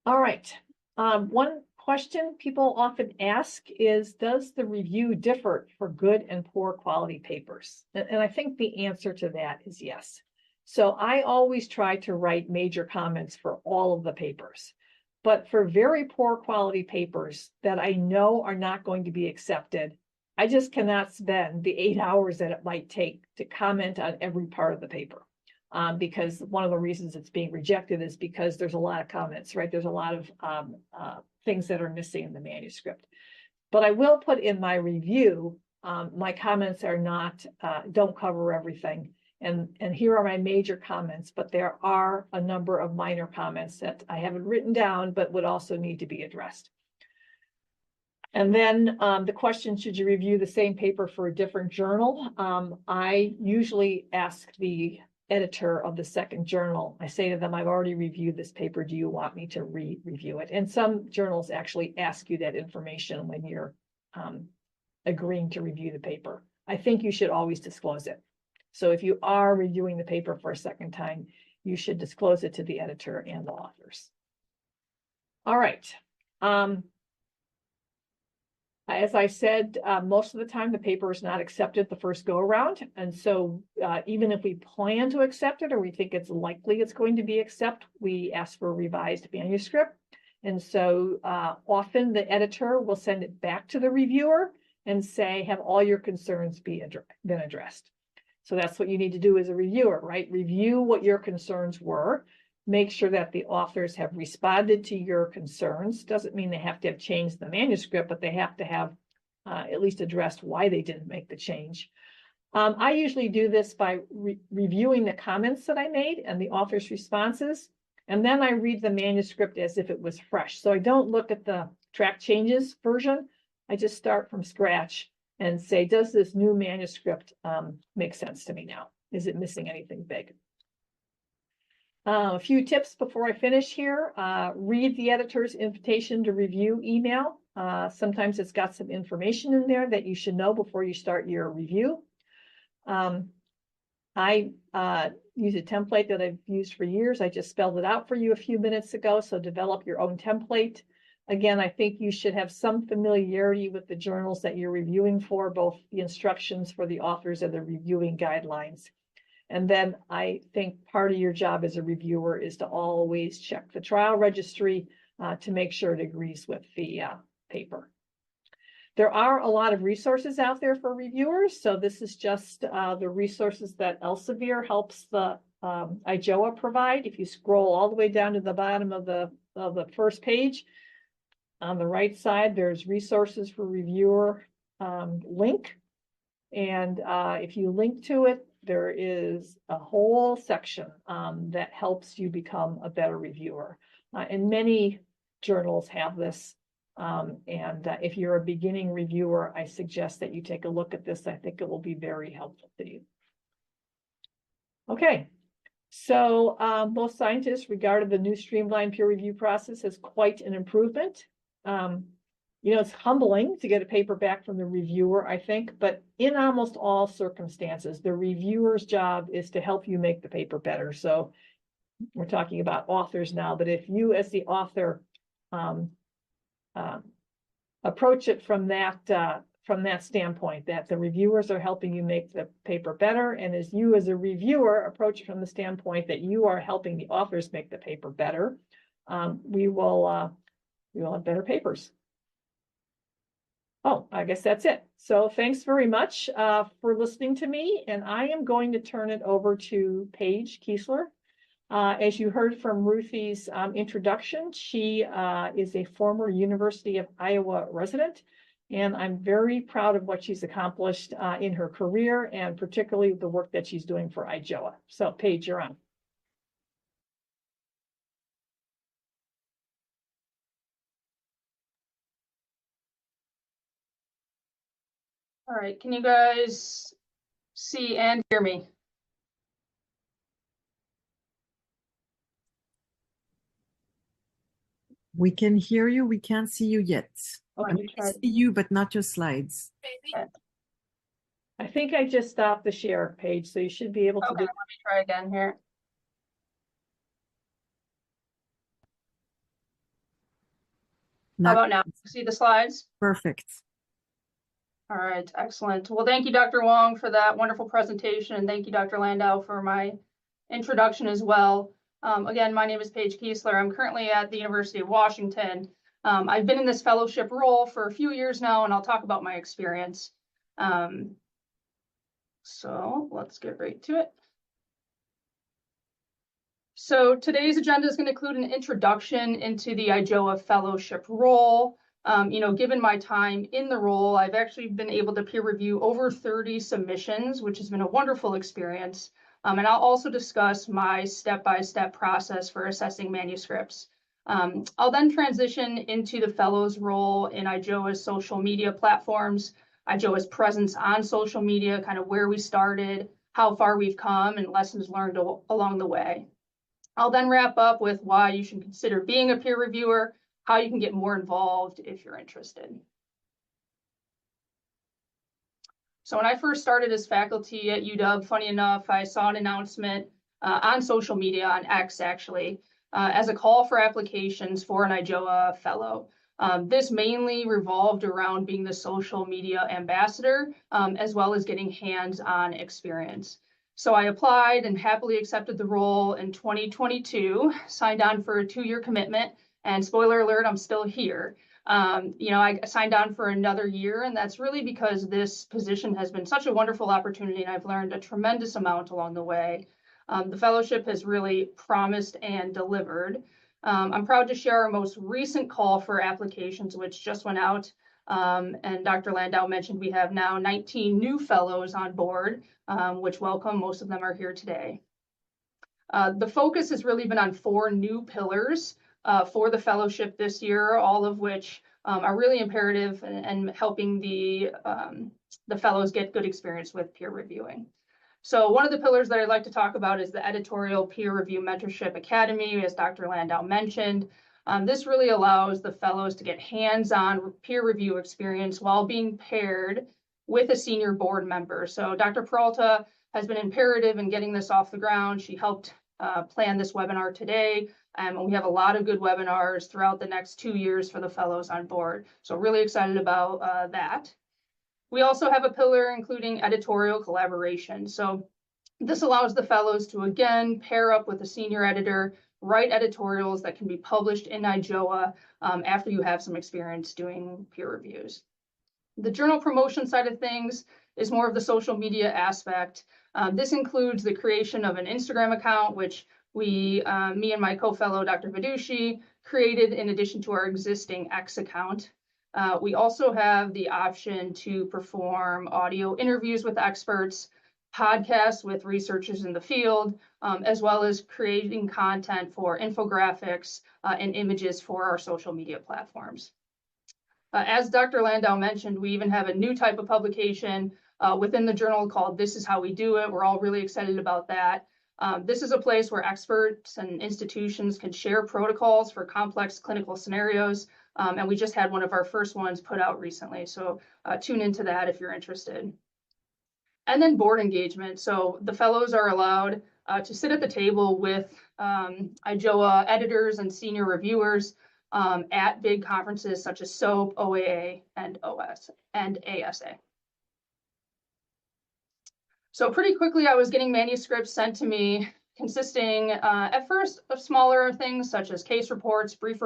All right. One question people often ask is, does the review differ for good and poor quality papers? And I think the answer to that is yes. So I always try to write major comments for all of the papers. But for very poor quality papers that I know are not going to be accepted, I just cannot spend the 8 hours that it might take to comment on every part of the paper. Because one of the reasons it's being rejected is because there's a lot of comments, right? There's a lot of things that are missing in the manuscript. But I will put in my review, my comments are not, don't cover everything. And here are my major comments, but there are a number of minor comments that I haven't written down, but would also need to be addressed. And then the question, should you review the same paper for a different journal? I usually ask the editor of the second journal. I say to them, I've already reviewed this paper. Do you want me to re-review it? And some journals actually ask you that information when you're agreeing to review the paper. I think you should always disclose it. So if you are reviewing the paper for a second time, you should disclose it to the editor and the authors. All right. As I said, most of the time the paper is not accepted the first go around. And so even if we plan to accept it or we think it's likely it's going to be accepted, we ask for a revised manuscript. And so often the editor will send it back to the reviewer and say, have all your concerns been addressed? So that's what you need to do as a reviewer, right? Review what your concerns were. Make sure that the authors have responded to your concerns. Doesn't mean they have to have changed the manuscript, but they have to have at least addressed why they didn't make the change. I usually do this by reviewing the comments that I made and the author's responses, and then I read the manuscript as if it was fresh. So I don't look at the track changes version. I just start from scratch and say, does this new manuscript make sense to me now? Is it missing anything big? A few tips before I finish here. Read the editor's invitation to review email. Sometimes it's got some information in there that you should know before you start your review. I use a template that I've used for years. I just spelled it out for you a few minutes ago, so develop your own template. Again, I think you should have some familiarity with the journals that you're reviewing for, both the instructions for the authors and the reviewing guidelines. And then I think part of your job as a reviewer is to always check the trial registry to make sure it agrees with the paper. There are a lot of resources out there for reviewers. So this is just the resources that Elsevier helps the IJOA provide. If you scroll all the way down to the bottom of the first page, on the right side, there's resources for reviewer link. And if you link to it, there is a whole section that helps you become a better reviewer. And many journals have this. If you're a beginning reviewer, I suggest that you take a look at this. I think it will be very helpful to you. Okay, so most scientists regarded the new streamlined peer review process as quite an improvement. You know, it's humbling to get a paper back from the reviewer, I think, but in almost all circumstances, the reviewer's job is to help you make the paper better. So we're talking about authors now, but if you as the author approach it from that standpoint, that the reviewers are helping you make the paper better, and as you as a reviewer approach it from the standpoint that you are helping the authors make the paper better, we will have better papers. Oh, I guess that's it. So thanks very much for listening to me, and I am going to turn it over to Paige Keasler. As you heard from Ruthi's introduction, she is a former University of Iowa resident, and I'm very proud of what she's accomplished in her career, and particularly the work that she's doing for IJOA. So Paige, you're on.
All right, can you guys see and hear me?
We can hear you. We can't see you yet.
Oh,
I can see you, but not your slides.
Okay.
I think I just stopped the share page, so you should be able to
Okay,
do.
let me try again here. How about now? See the slides?
Perfect.
All right, excellent. Well, thank you, Dr. Wong, for that wonderful presentation, and thank you, Dr. Landau, for my introduction as well. Again, my name is Paige Keasler. I'm currently at the University of Washington. I've been in this fellowship role for a few years now, and I'll talk about my experience. So let's get right to it. So today's agenda is going to include an introduction into the IJOA fellowship role. You know, given my time in the role, I've actually been able to peer review over 30 submissions, which has been a wonderful experience. And I'll also discuss my step-by-step process for assessing manuscripts. I'll then transition into the fellows role in IJOA's social media platforms, IJOA's presence on social media, kind of where we started, how far we've come, and lessons learned along the way. I'll then wrap up with why you should consider being a peer reviewer, how you can get more involved if you're interested. So when I first started as faculty at UW, funny enough, I saw an announcement on social media, on X actually, as a call for applications for an IJOA fellow. This mainly revolved around being the social media ambassador, as well as getting hands-on experience. So I applied and happily accepted the role in 2022, signed on for a 2-year commitment, and spoiler alert, I'm still here. You know, I signed on for another year, and that's really because this position has been such a wonderful opportunity, and I've learned a tremendous amount along the way. The fellowship has really promised and delivered. I'm proud to share our most recent call for applications, which just went out. And Dr. Landau mentioned we have now 19 new fellows on board, which welcome. Most of them are here today. The focus has really been on 4 new pillars for the fellowship this year, all of which are really imperative and helping the fellows get good experience with peer reviewing. So one of the pillars that I'd like to talk about is the Editorial Peer Review Mentorship Academy, as Dr. Landau mentioned. This really allows the fellows to get hands-on peer review experience while being paired with a senior board member. So Dr. Peralta has been imperative in getting this off the ground. She helped plan this webinar today, and we have a lot of good webinars throughout the next 2 years for the fellows on board. So really excited about that. We also have a pillar including editorial collaboration. So this allows the fellows to, again, pair up with a senior editor, write editorials that can be published in IJOA after you have some experience doing peer reviews. The journal promotion side of things is more of the social media aspect. This includes the creation of an Instagram account, which me and my co-fellow, Dr. Vidushi, created in addition to our existing X account. We also have the option to perform audio interviews with experts, podcasts with researchers in the field, as well as creating content for infographics and images for our social media platforms. As Dr. Landau mentioned, we even have a new type of publication within the journal called This Is How We Do It. We're all really excited about that. This is a place where experts and institutions can share protocols for complex clinical scenarios. And we just had one of our first ones put out recently. So tune into that if you're interested. And then board engagement. So the fellows are allowed to sit at the table with IJOA editors and senior reviewers at big conferences such as SOAP, OAA, and ASA. So pretty quickly, I was getting manuscripts sent to me consisting at first of smaller things such as case reports, brief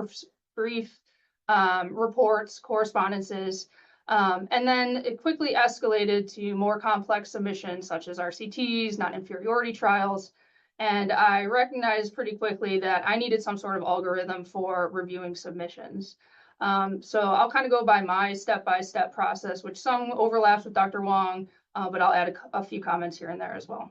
reports, correspondences, and then it quickly escalated to more complex submissions such as RCTs, non-inferiority trials, and I recognized pretty quickly that I needed some sort of algorithm for reviewing submissions. So I'll kind of go by my step-by-step process, which some overlaps with Dr. Wong, but I'll add a few comments here and there as well.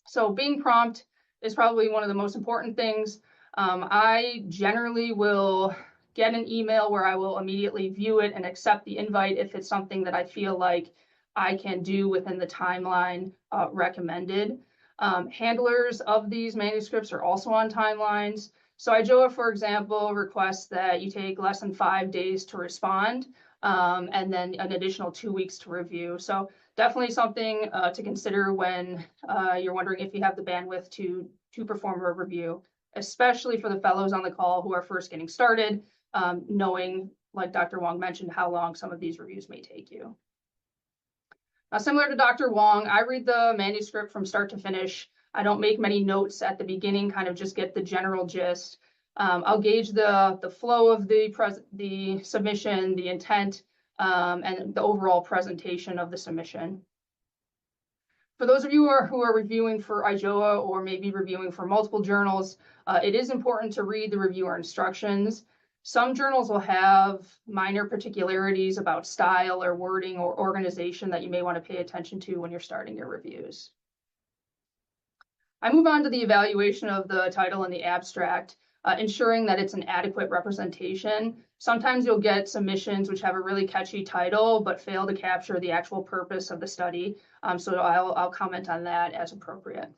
So being prompt is probably one of the most important things. I generally will get an email where I will immediately view it and accept the invite if it's something that I feel like I can do within the timeline recommended. Handlers of these manuscripts are also on timelines. So IJOA, for example, requests that you take less than 5 days to respond, and then an additional 2 weeks to review. So definitely something to consider when you're wondering if you have the bandwidth to perform a review, especially for the fellows on the call who are first getting started, knowing, like Dr. Wong mentioned, how long some of these reviews may take you. Now, similar to Dr. Wong, I read the manuscript from start to finish. I don't make many notes at the beginning, kind of just get the general gist. I'll gauge the flow of the submission, the intent, and the overall presentation of the submission. For those of you who are reviewing for IJOA or maybe reviewing for multiple journals, it is important to read the reviewer instructions. Some journals will have minor particularities about style or wording or organization that you may want to pay attention to when you're starting your reviews. I move on to the evaluation of the title and the abstract, ensuring that it's an adequate representation. Sometimes you'll get submissions which have a really catchy title but fail to capture the actual purpose of the study. So I'll comment on that as appropriate.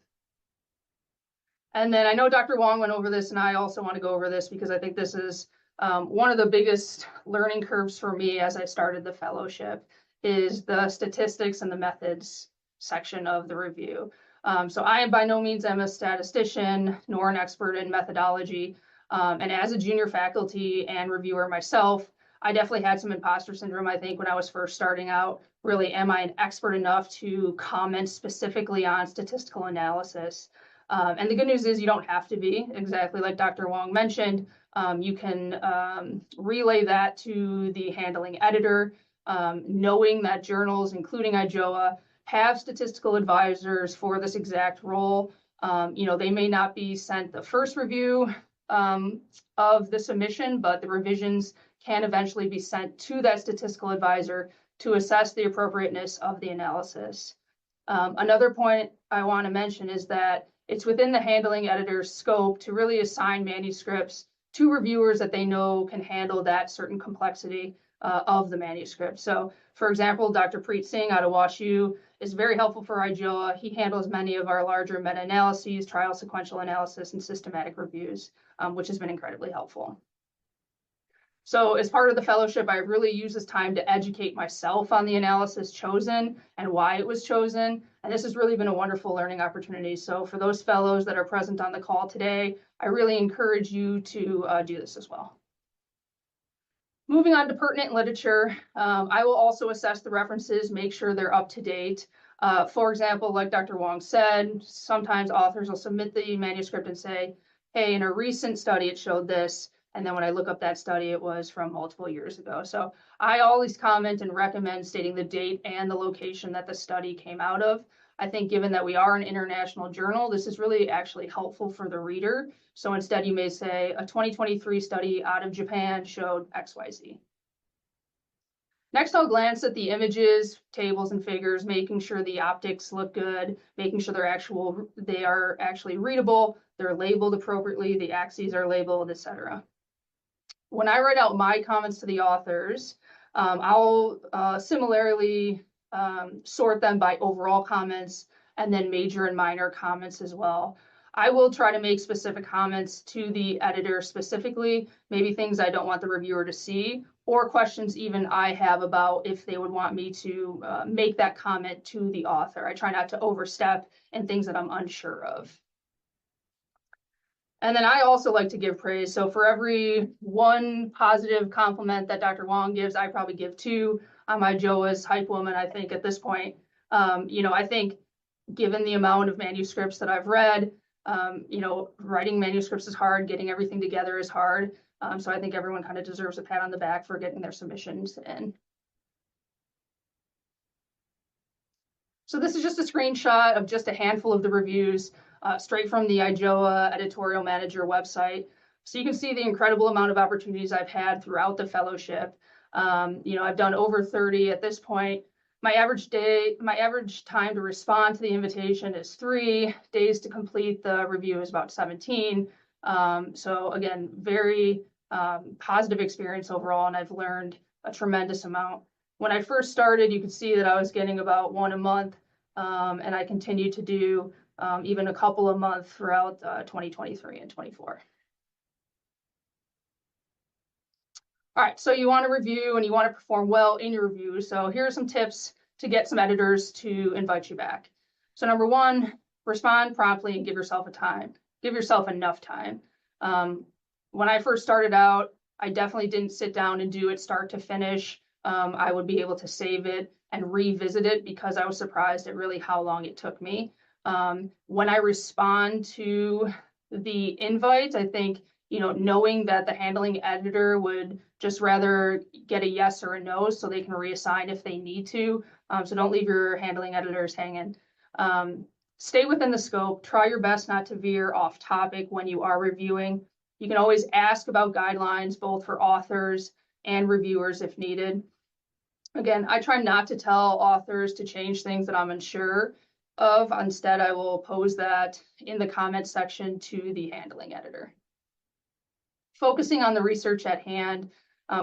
And then I know Dr. Wong went over this, and I also want to go over this because I think this is one of the biggest learning curves for me as I started the fellowship, is the statistics and the methods section of the review. So I by no means am a statistician nor an expert in methodology. And as a junior faculty and reviewer myself, I definitely had some imposter syndrome, I think, when I was first starting out. Really, am I an expert enough to comment specifically on statistical analysis? And the good news is you don't have to be, exactly like Dr. Wong mentioned. You can relay that to the handling editor, knowing that journals, including IJOA, have statistical advisors for this exact role. They may not be sent the first review of the submission, but the revisions can eventually be sent to that statistical advisor to assess the appropriateness of the analysis. Another point I want to mention is that it's within the handling editor's scope to really assign manuscripts to reviewers that they know can handle that certain complexity. of the manuscript. So, for example, Dr. Preet Singh out of WashU is very helpful for IJOA. He handles many of our larger meta-analyses, trial sequential analysis, and systematic reviews, which has been incredibly helpful. So as part of the fellowship, I really use this time to educate myself on the analysis chosen and why it was chosen. And this has really been a wonderful learning opportunity. So for those fellows that are present on the call today, I really encourage you to do this as well. Moving on to pertinent literature, I will also assess the references, make sure they're up to date. For example, like Dr. Wong said, sometimes authors will submit the manuscript and say, hey, in a recent study, it showed this. And then when I look up that study, it was from multiple years ago. So I always comment and recommend stating the date and the location that the study came out of. I think given that we are an international journal, this is really actually helpful for the reader. So instead you may say a 2023 study out of Japan showed XYZ. Next, I'll glance at the images, tables, and figures, making sure the optics look good, making sure they are actually readable, they're labeled appropriately, the axes are labeled, etc. When I write out my comments to the authors, I'll similarly sort them by overall comments and then major and minor comments as well. I will try to make specific comments to the editor specifically, maybe things I don't want the reviewer to see, or questions even I have about if they would want me to make that comment to the author. I try not to overstep in things that I'm unsure of. And then I also like to give praise. So for every one positive compliment that Dr. Wong gives, I probably give two. I'm IJOA's hype woman, I think, at this point. I think given the amount of manuscripts that I've read, writing manuscripts is hard, getting everything together is hard. So I think everyone kind of deserves a pat on the back for getting their submissions in. So this is just a screenshot of just a handful of the reviews, straight from the IJOA Editorial Manager website. So you can see the incredible amount of opportunities I've had throughout the fellowship. I've done over 30 at this point. My average time to respond to the invitation is 3 days. To complete the review is about 17. So again, very positive experience overall, and I've learned a tremendous amount. When I first started, you could see that I was getting about 1 a month, and I continued to do even a couple a month throughout 2023 and 24. All right, so you want to review and you want to perform well in your review. So here are some tips to get some editors to invite you back. So number 1, respond promptly and give yourself enough time. When I first started out, I definitely didn't sit down and do it start to finish. I would be able to save it and revisit it because I was surprised at really how long it took me. When I respond to the invite, I think, knowing that the handling editor would just rather get a yes or a no so they can reassign if they need to. So don't leave your handling editors hanging. Stay within the scope. Try your best not to veer off topic when you are reviewing. You can always ask about guidelines, both for authors and reviewers if needed. Again, I try not to tell authors to change things that I'm unsure of. Instead, I will pose that in the comment section to the handling editor. Focusing on the research at hand,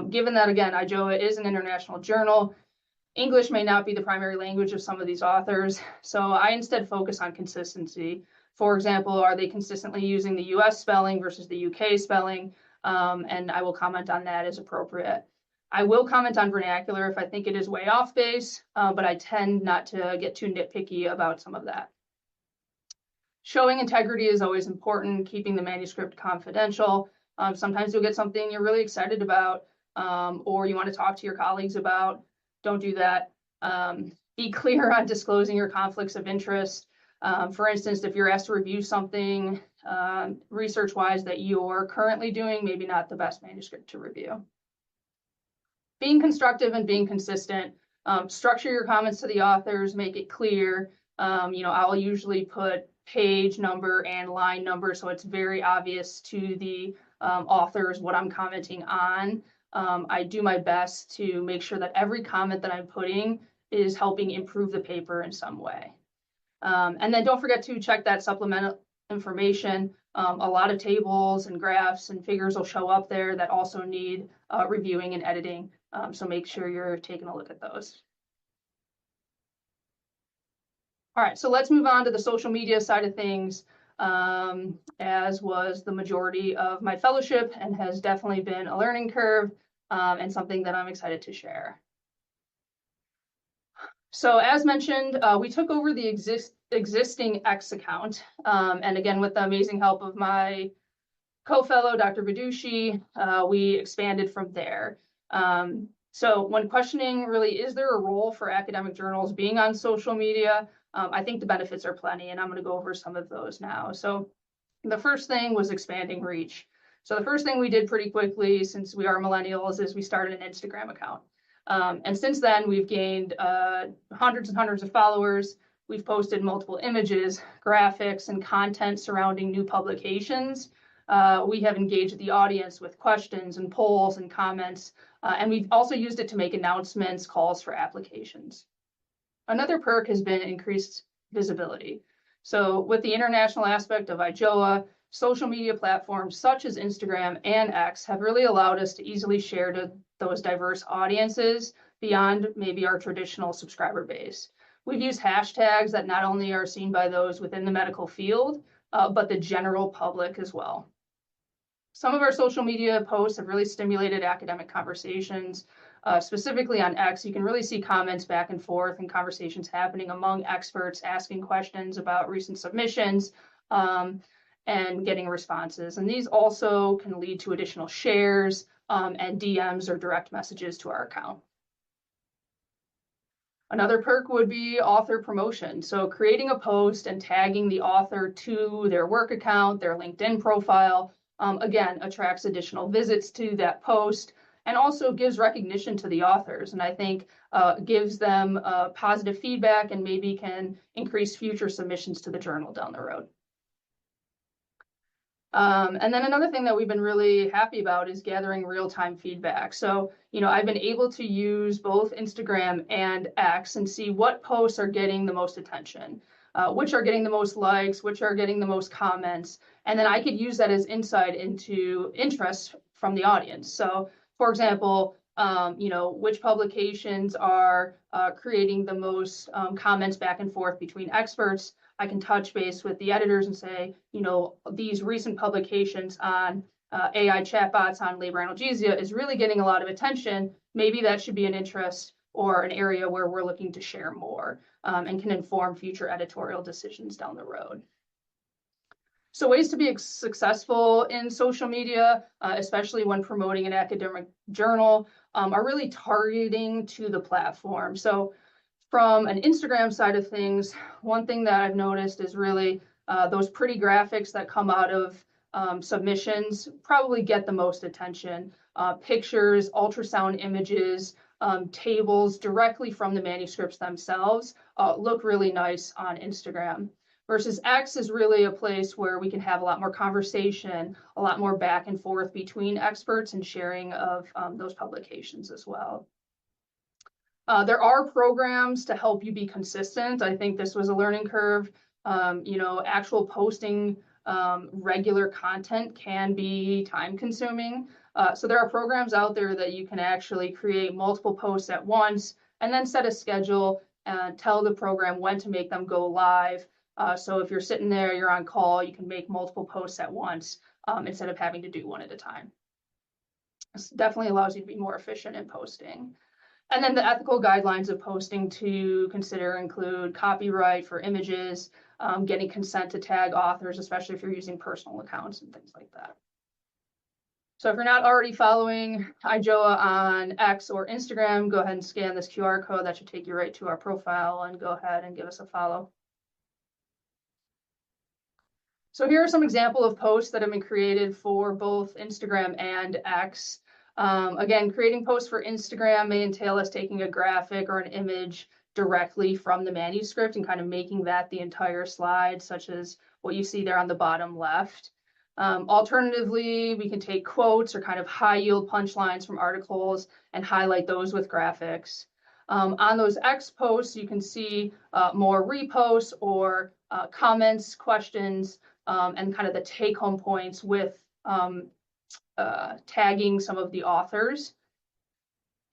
given that, again, IJOA is an international journal, English may not be the primary language of some of these authors, so I instead focus on consistency. For example, are they consistently using the US spelling versus the UK spelling? And I will comment on that as appropriate. I will comment on vernacular if I think it is way off base, but I tend not to get too nitpicky about some of that. Showing integrity is always important, keeping the manuscript confidential. Sometimes you'll get something you're really excited about, or you want to talk to your colleagues about. Don't do that. Be clear on disclosing your conflicts of interest. For instance, if you're asked to review something research-wise that you're currently doing, maybe not the best manuscript to review. Being constructive and being consistent. Structure your comments to the authors, make it clear. I'll usually put page number and line number so it's very obvious to the authors what I'm commenting on. I do my best to make sure that every comment that I'm putting is helping improve the paper in some way. And then don't forget to check that supplemental information. A lot of tables and graphs and figures will show up there that also need reviewing and editing. So make sure you're taking a look at those. All right, so let's move on to the social media side of things, as was the majority of my fellowship and has definitely been a learning curve, and something that I'm excited to share. So as mentioned, we took over the existing X account, and again, with the amazing help of my co-fellow, Dr. Vidushi, we expanded from there. So when questioning really, is there a role for academic journals being on social media? I think the benefits are plenty, and I'm going to go over some of those now. So the first thing was expanding reach. So the first thing we did pretty quickly, since we are millennials, is we started an Instagram account. And since then, we've gained hundreds and hundreds of followers. We've posted multiple images, graphics, and content surrounding new publications. We have engaged the audience with questions and polls and comments, and we've also used it to make announcements, calls for applications. Another perk has been increased visibility. So with the international aspect of IJOA, social media platforms such as Instagram and X have really allowed us to easily share to those diverse audiences beyond maybe our traditional subscriber base. We've used hashtags that not only are seen by those within the medical field, but the general public as well. Some of our social media posts have really stimulated academic conversations. Specifically on X, you can really see comments back and forth and conversations happening among experts asking questions about recent submissions and getting responses. And these also can lead to additional shares and DMs or direct messages to our account. Another perk would be author promotion. So creating a post and tagging the author to their work account, their LinkedIn profile, again, attracts additional visits to that post and also gives recognition to the authors. And I think gives them positive feedback and maybe can increase future submissions to the journal down the road. And then another thing that we've been really happy about is gathering real-time feedback. So, I've been able to use both Instagram and X and see what posts are getting the most attention, which are getting the most likes, which are getting the most comments. And then I could use that as insight into interest from the audience. So, for example, which publications are creating the most comments back and forth between experts. I can touch base with the editors and say, these recent publications on AI chatbots on labor analgesia is really getting a lot of attention. Maybe that should be an interest or an area where we're looking to share more and can inform future editorial decisions down the road. So ways to be successful in social media, especially when promoting an academic journal, are really targeting to the platform. So from an Instagram side of things, one thing that I've noticed is really those pretty graphics that come out of submissions probably get the most attention. Pictures, ultrasound images, tables directly from the manuscripts themselves look really nice on Instagram. Versus X is really a place where we can have a lot more conversation, a lot more back and forth between experts and sharing of those publications as well. There are programs to help you be consistent. I think this was a learning curve. Actual posting regular content can be time consuming. So there are programs out there that you can actually create multiple posts at once and then set a schedule and tell the program when to make them go live. So if you're sitting there, you're on call, you can make multiple posts at once instead of having to do one at a time. This definitely allows you to be more efficient in posting. And then the ethical guidelines of posting to consider include copyright for images, getting consent to tag authors, especially if you're using personal accounts and things like that. So if you're not already following IJOA on X or Instagram, go ahead and scan this QR code. That should take you right to our profile and go ahead and give us a follow. So here are some examples of posts that have been created for both Instagram and X. Again, creating posts for Instagram may entail us taking a graphic or an image directly from the manuscript and kind of making that the entire slide, such as what you see there on the bottom left. Alternatively, we can take quotes or kind of high yield punchlines from articles and highlight those with graphics. On those X posts, you can see more reposts or comments, questions, and kind of the take-home points with tagging some of the authors.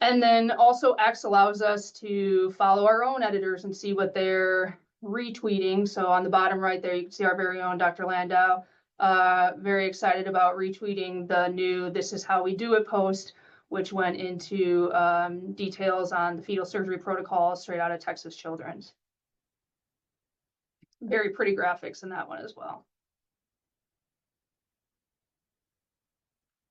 And then also X allows us to follow our own editors and see what they're retweeting. So on the bottom right there, you can see our very own Dr. Landau, very excited about retweeting the new "This is how we do it" post, which went into details on the fetal surgery protocol straight out of Texas Children's. Very pretty graphics in that one as well.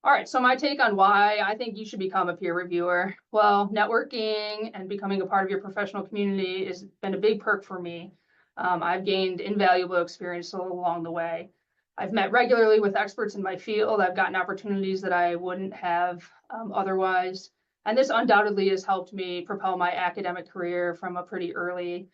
All right, so my take on why I think you should become a peer reviewer. Well, networking and becoming a part of your professional community has been a big perk for me. I've gained invaluable experience along the way. I've met regularly with experts in my field. I've gotten opportunities that I wouldn't have otherwise. And this undoubtedly has helped me propel my academic career from a pretty early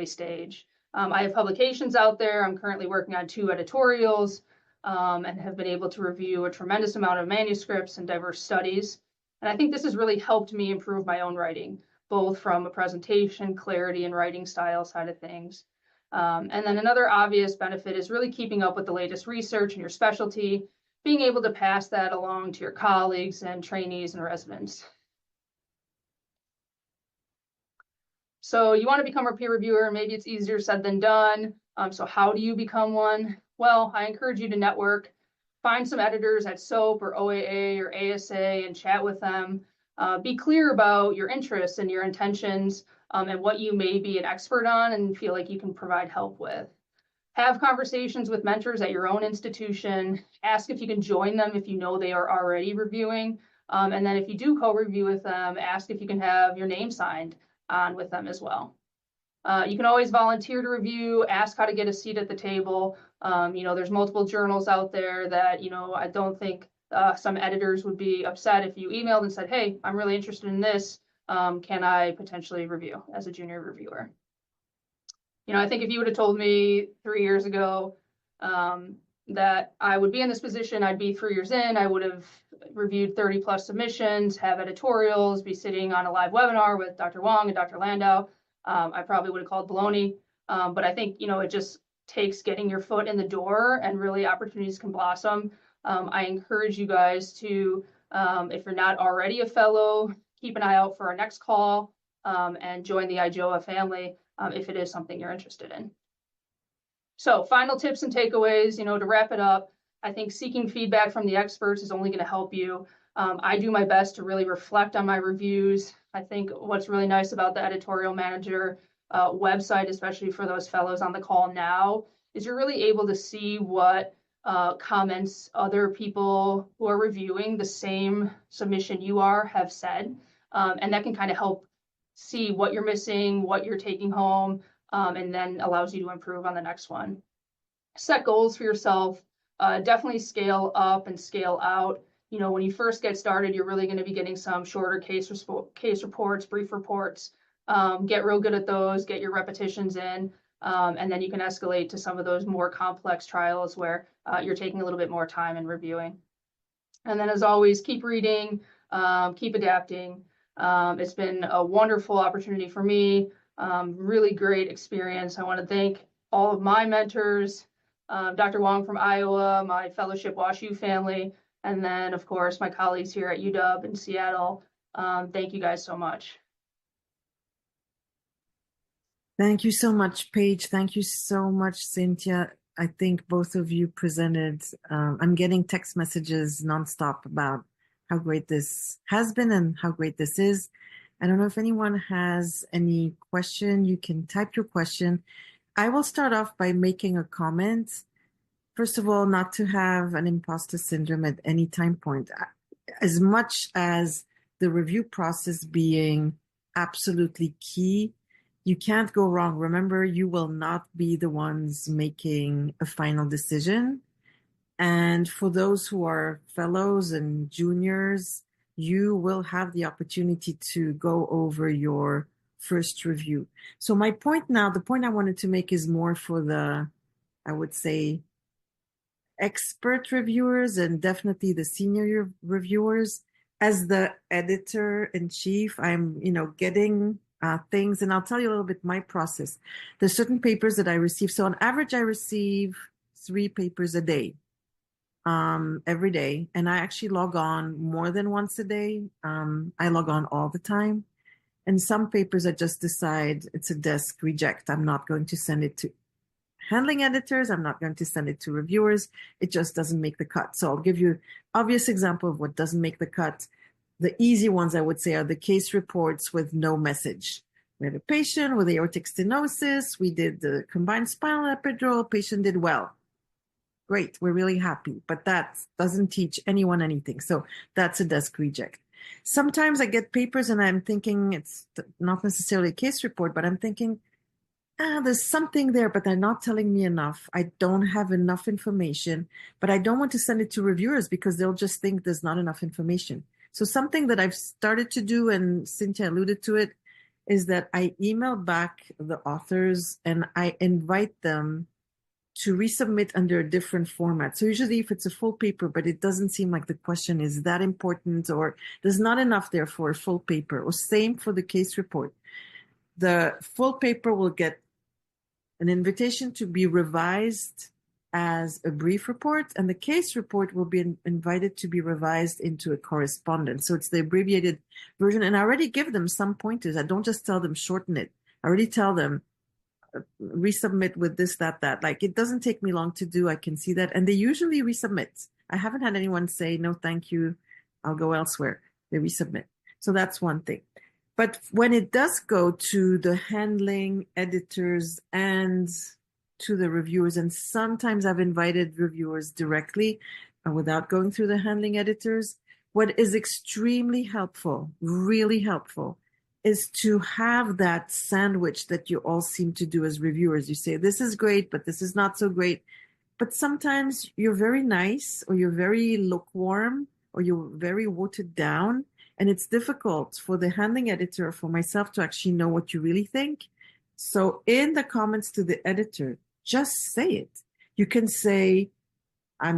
stage. I have publications out there. I'm currently working on 2 editorials. And have been able to review a tremendous amount of manuscripts and diverse studies. And I think this has really helped me improve my own writing, both from a presentation, clarity, and writing style side of things. And then another obvious benefit is really keeping up with the latest research in your specialty, being able to pass that along to your colleagues and trainees and residents. So you want to become a peer reviewer, maybe it's easier said than done. So how do you become one? Well, I encourage you to network, find some editors at SOAP or OAA or ASA and chat with them. Be clear about your interests and your intentions and what you may be an expert on and feel like you can provide help with. Have conversations with mentors at your own institution. Ask if you can join them if you know they are already reviewing. And then if you do co-review with them, ask if you can have your name signed on with them as well. You can always volunteer to review, ask how to get a seat at the table. There's multiple journals out there that, I don't think some editors would be upset if you emailed and said, hey, I'm really interested in this. Can I potentially review as a junior reviewer? I think if you would have told me 3 years ago that I would be in this position, I'd be 3 years in, I would have reviewed 30+ submissions, have editorials, be sitting on a live webinar with Dr. Wong and Dr. Landau. I probably would have called baloney, but I think, it just takes getting your foot in the door and really opportunities can blossom. I encourage you guys to, if you're not already a fellow, keep an eye out for our next call and join the IJOA family if it is something you're interested in. So final tips and takeaways, to wrap it up, I think seeking feedback from the experts is only going to help you. I do my best to really reflect on my reviews. I think what's really nice about the editorial manager website, especially for those fellows on the call now, is you're really able to see what comments other people who are reviewing the same submission you have said. And that can kind of help see what you're missing, what you're taking home, and then allows you to improve on the next one. Set goals for yourself. Definitely scale up and scale out. When you first get started, you're really going to be getting some shorter case reports, brief reports. Get real good at those, get your repetitions in, and then you can escalate to some of those more complex trials where you're taking a little bit more time in reviewing. And then as always, keep reading, keep adapting. It's been a wonderful opportunity for me, really great experience. I want to thank all of my mentors, Dr. Wong from Iowa, my fellowship WashU family, and then, of course, my colleagues here at UW in Seattle. Thank you guys so much.
Thank you so much, Paige. Thank you so much, Cynthia. I think both of you presented. I'm getting text messages nonstop about how great this has been and how great this is. I don't know if anyone has any question. You can type your question. I will start off by making a comment. First of all, not to have an imposter syndrome at any time point. As much as the review process being absolutely key, you can't go wrong. Remember, you will not be the ones making a final decision. And for those who are fellows and juniors, you will have the opportunity to go over your first review. So my point now, the point I wanted to make is more for the, I would say, expert reviewers and definitely the senior reviewers. As the editor-in-chief, I'm, getting things, and I'll tell you a little bit my process. There's certain papers that I receive. So on average, I receive 3 papers a day. every day, and I actually log on more than once a day. I log on all the time. And some papers I just decide it's a desk reject. I'm not going to send it to handling editors. I'm not going to send it to reviewers. It just doesn't make the cut. So I'll give you an obvious example of what doesn't make the cut. The easy ones, I would say, are the case reports with no message. We had a patient with aortic stenosis. We did the combined spinal epidural. Patient did well. Great. We're really happy. But that doesn't teach anyone anything. So that's a desk reject. Sometimes I get papers and I'm thinking it's not necessarily a case report, but I'm thinking, there's something there, but they're not telling me enough. I don't have enough information, but I don't want to send it to reviewers because they'll just think there's not enough information. So something that I've started to do, and Cynthia alluded to it, is that I email back the authors and I invite them to resubmit under a different format. So usually if it's a full paper, but it doesn't seem like the question is that important, or there's not enough there for a full paper, or same for the case report. The full paper will get an invitation to be revised as a brief report, and the case report will be invited to be revised into a correspondence. So it's the abbreviated version, and I already give them some pointers. I don't just tell them shorten it. I already tell them resubmit with this, that. Like, it doesn't take me long to do. I can see that. And they usually resubmit. I haven't had anyone say, no, thank you, I'll go elsewhere. They resubmit. So that's one thing. But when it does go to the handling editors and to the reviewers, and sometimes I've invited reviewers directly without going through the handling editors, what is extremely helpful, really helpful, is to have that sandwich that you all seem to do as reviewers. You say, this is great, but this is not so great. But sometimes you're very nice, or you're very lukewarm, or you're very watered down. And it's difficult for the handling editor or for myself to actually know what you really think. So in the comments to the editor, just say it. You can say, I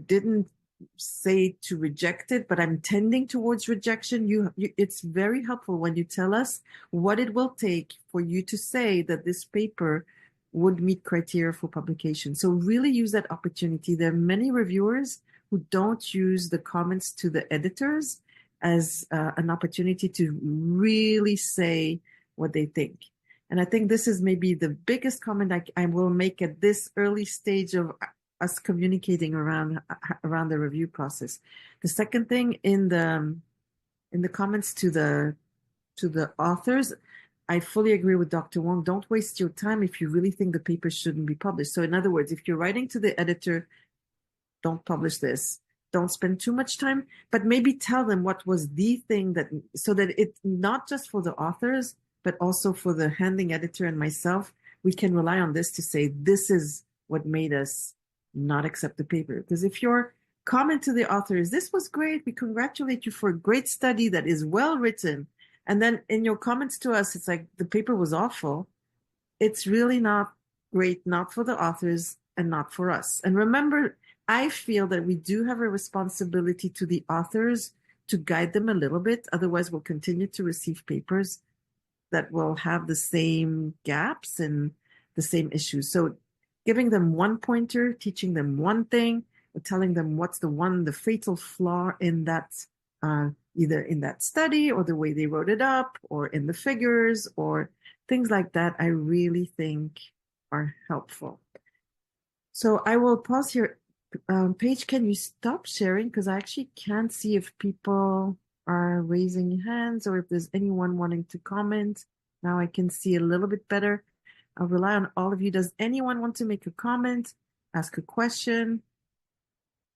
didn't say to reject it, but I'm tending towards rejection. It's very helpful when you tell us what it will take for you to say that this paper would meet criteria for publication. So really use that opportunity. There are many reviewers who don't use the comments to the editors as an opportunity to really say what they think. And I think this is maybe the biggest comment I will make at this early stage of us communicating around the review process. The second thing, in the comments to the authors, I fully agree with Dr. Wong. Don't waste your time if you really think the paper shouldn't be published. So in other words, if you're writing to the editor, don't publish this. Don't spend too much time, but maybe tell them what was the thing so that it's not just for the authors, but also for the handling editor and myself, we can rely on this to say, this is what made us not accept the paper. Because if your comment to the author is, this was great, we congratulate you for a great study that is well written, and then in your comments to us, it's like, the paper was awful, it's really not great, not for the authors and not for us. And remember, I feel that we do have a responsibility to the authors to guide them a little bit. Otherwise, we'll continue to receive papers that will have the same gaps and the same issues. So giving them one pointer, teaching them one thing, or telling them what's the fatal flaw in that, either in that study or the way they wrote it up or in the figures or things like that, I really think are helpful. So I will pause here. Paige, can you stop sharing? Because I actually can't see if people are raising hands or if there's anyone wanting to comment. Now I can see a little bit better. I'll rely on all of you. Does anyone want to make a comment, ask a question?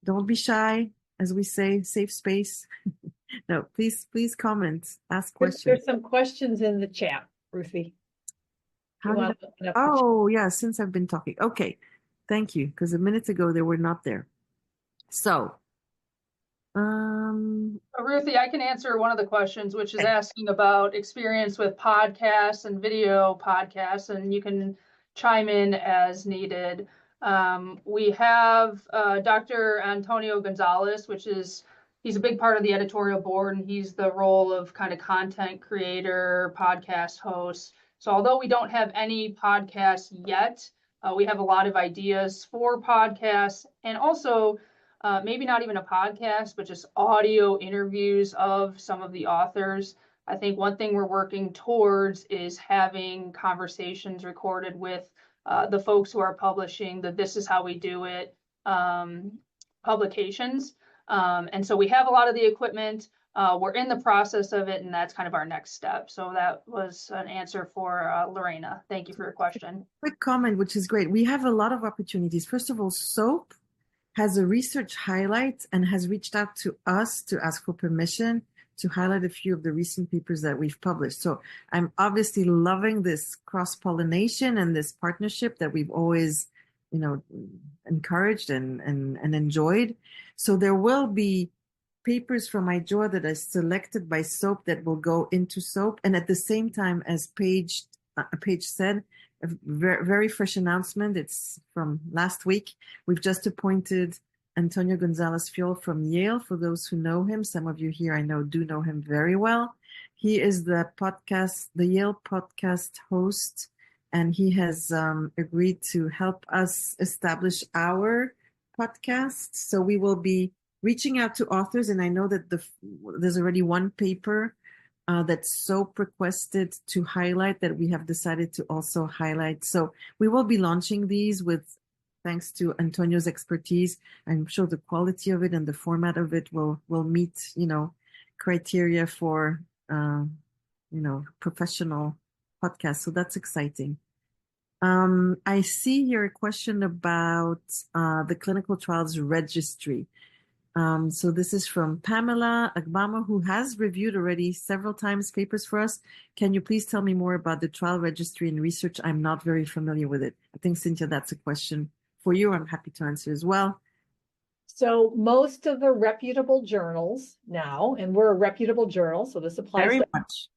Don't be shy, as we say, safe space. No, please comment, ask questions.
There's some questions in the chat, Ruthie.
Yeah, since I've been talking. Okay, thank you, because a minute ago they were not there. So,
Ruthie, I can answer one of the questions, which is asking about experience with podcasts and video podcasts, and you can chime in as needed. We have Dr. Antonio Gonzalez, he's a big part of the editorial board, and he's the role of kind of content creator, podcast host. So although we don't have any podcasts yet, We have a lot of ideas for podcasts, and also maybe not even a podcast, but just audio interviews of some of the authors. I think one thing we're working towards is having conversations recorded with the folks who are publishing the This Is How We Do It publications. And so we have a lot of the equipment. We're in the process of it, and that's kind of our next step. So that was an answer for Lorena. Thank you for your question.
Quick comment, which is great. We have a lot of opportunities. First of all, SOAP has a research highlight and has reached out to us to ask for permission to highlight a few of the recent papers that we've published. So I'm obviously loving this cross-pollination and this partnership that we've always, encouraged and enjoyed. So there will be papers from IJOA that are selected by SOAP that will go into SOAP. And at the same time, as Paige said, a very, very fresh announcement. It's from last week. We've just appointed Antonio Gonzalez-Fiol from Yale. For those who know him, some of you here I know do know him very well. He is the Yale podcast host, and he has agreed to help us establish our podcast. So we will be reaching out to authors, and I know that there's already one paper that SOAP requested to highlight that we have decided to also highlight. So we will be launching these thanks to Antonio's expertise. I'm sure the quality of it and the format of it will meet, criteria for, professional podcasts. So that's exciting. I see here a question about the clinical trials registry. So this is from Pamela Agbama, who has reviewed already several times papers for us. Can you please tell me more about the trial registry and research? I'm not very familiar with it. I think, Cynthia, that's a question for you. I'm happy to answer as well.
So most of the reputable journals now, and we're a reputable journal, so this applies
very much,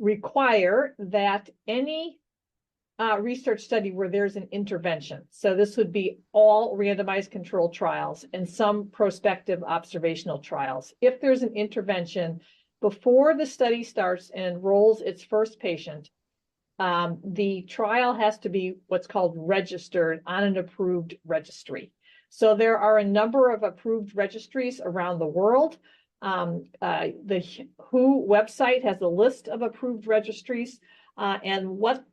require that any research study where there's an intervention. So this would be all randomized controlled trials and some prospective observational trials. If there's an intervention before the study starts and enrolls its first patient, the trial has to be what's called registered on an approved registry. So there are a number of approved registries around the world. The WHO website has a list of approved registries, and what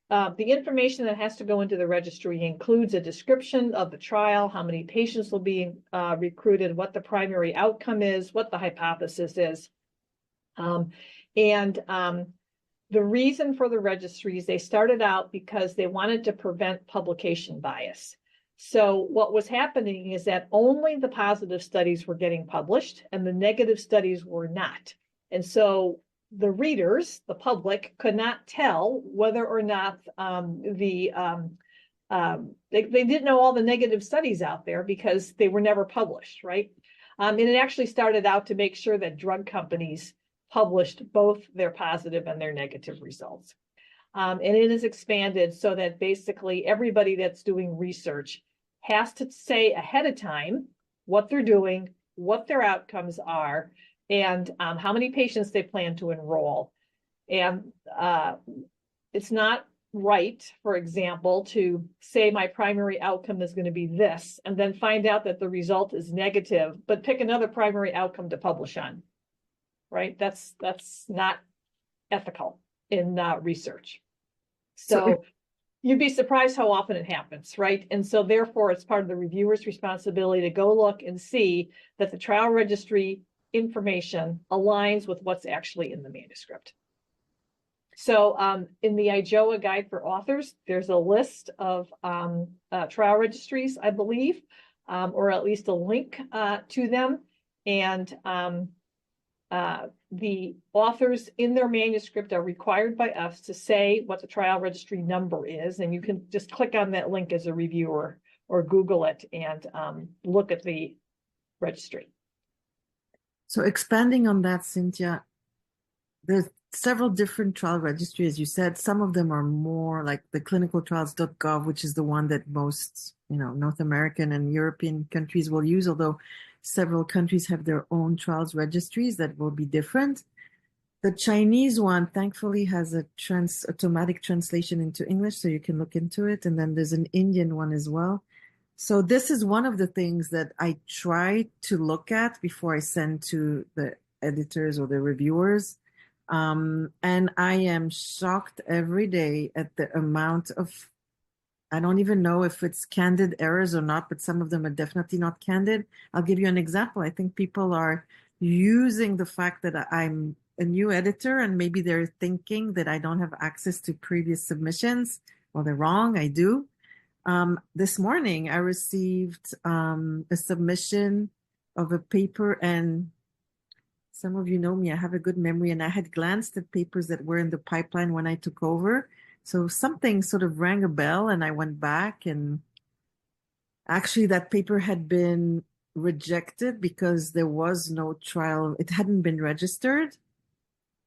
the information that has to go into the registry includes a description of the trial, how many patients will be recruited, what the primary outcome is, what the hypothesis is. The reason for the registries, they started out because they wanted to prevent publication bias. So what was happening is that only the positive studies were getting published and the negative studies were not. And so the readers, the public, could not tell whether or not they didn't know all the negative studies out there because they were never published, right? And it actually started out to make sure that drug companies published both their positive and their negative results. And it has expanded so that basically everybody that's doing research has to say ahead of time what they're doing, what their outcomes are, and how many patients they plan to enroll. And it's not right, for example, to say my primary outcome is going to be this, and then find out that the result is negative, but pick another primary outcome to publish on, right? That's not ethical in research. So you'd be surprised how often it happens, right? And so therefore, it's part of the reviewer's responsibility to go look and see that the trial registry information aligns with what's actually in the manuscript. So in the IJOA Guide for Authors, there's a list of trial registries, I believe, or at least a link to them. And the authors in their manuscript are required by us to say what the trial registry number is. And you can just click on that link as a reviewer or Google it and look at the registry.
So expanding on that, Cynthia, there's several different trial registries, as you said. Some of them are more like the clinicaltrials.gov, which is the one that most, North American and European countries will use, although several countries have their own trials registries that will be different. The Chinese one, thankfully, has a automatic translation into English, so you can look into it. And then there's an Indian one as well. So this is one of the things that I try to look at before I send to the editors or the reviewers. And I am shocked every day at the amount of, I don't even know if it's candid errors or not, but some of them are definitely not candid. I'll give you an example. I think people are using the fact that I'm a new editor and maybe they're thinking that I don't have access to previous submissions. Well, they're wrong. I do. This morning I received a submission of a paper, and some of you know me, I have a good memory, and I had glanced at papers that were in the pipeline when I took over. So something sort of rang a bell, and I went back, and actually that paper had been rejected because there was no trial. It hadn't been registered.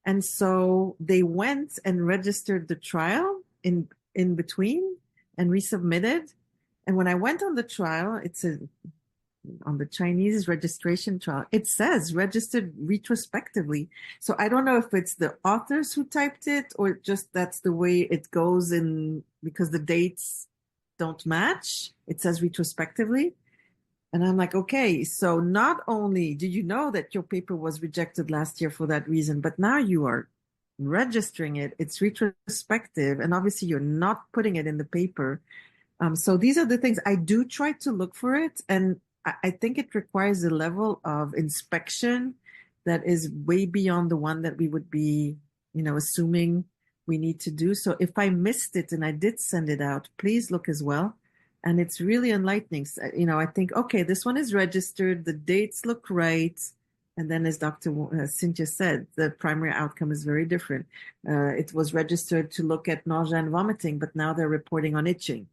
And so they went and registered the trial in between and resubmitted. And when I went on the trial, on the Chinese registration trial, it says registered retrospectively. So I don't know if it's the authors who typed it or just that's the way it goes in, because the dates don't match. It says retrospectively. And I'm like, okay, so not only did you know that your paper was rejected last year for that reason, but now you are registering it. It's retrospective. And obviously you're not putting it in the paper. So these are the things I do try to look for it. And I think it requires a level of inspection that is way beyond the one that we would be, assuming we need to do. So if I missed it and I did send it out, please look as well. And it's really enlightening. I think, okay, this one is registered. The dates look right. And then as Dr. Cynthia said, the primary outcome is very different. It was registered to look at nausea and vomiting, but now they're reporting on itching.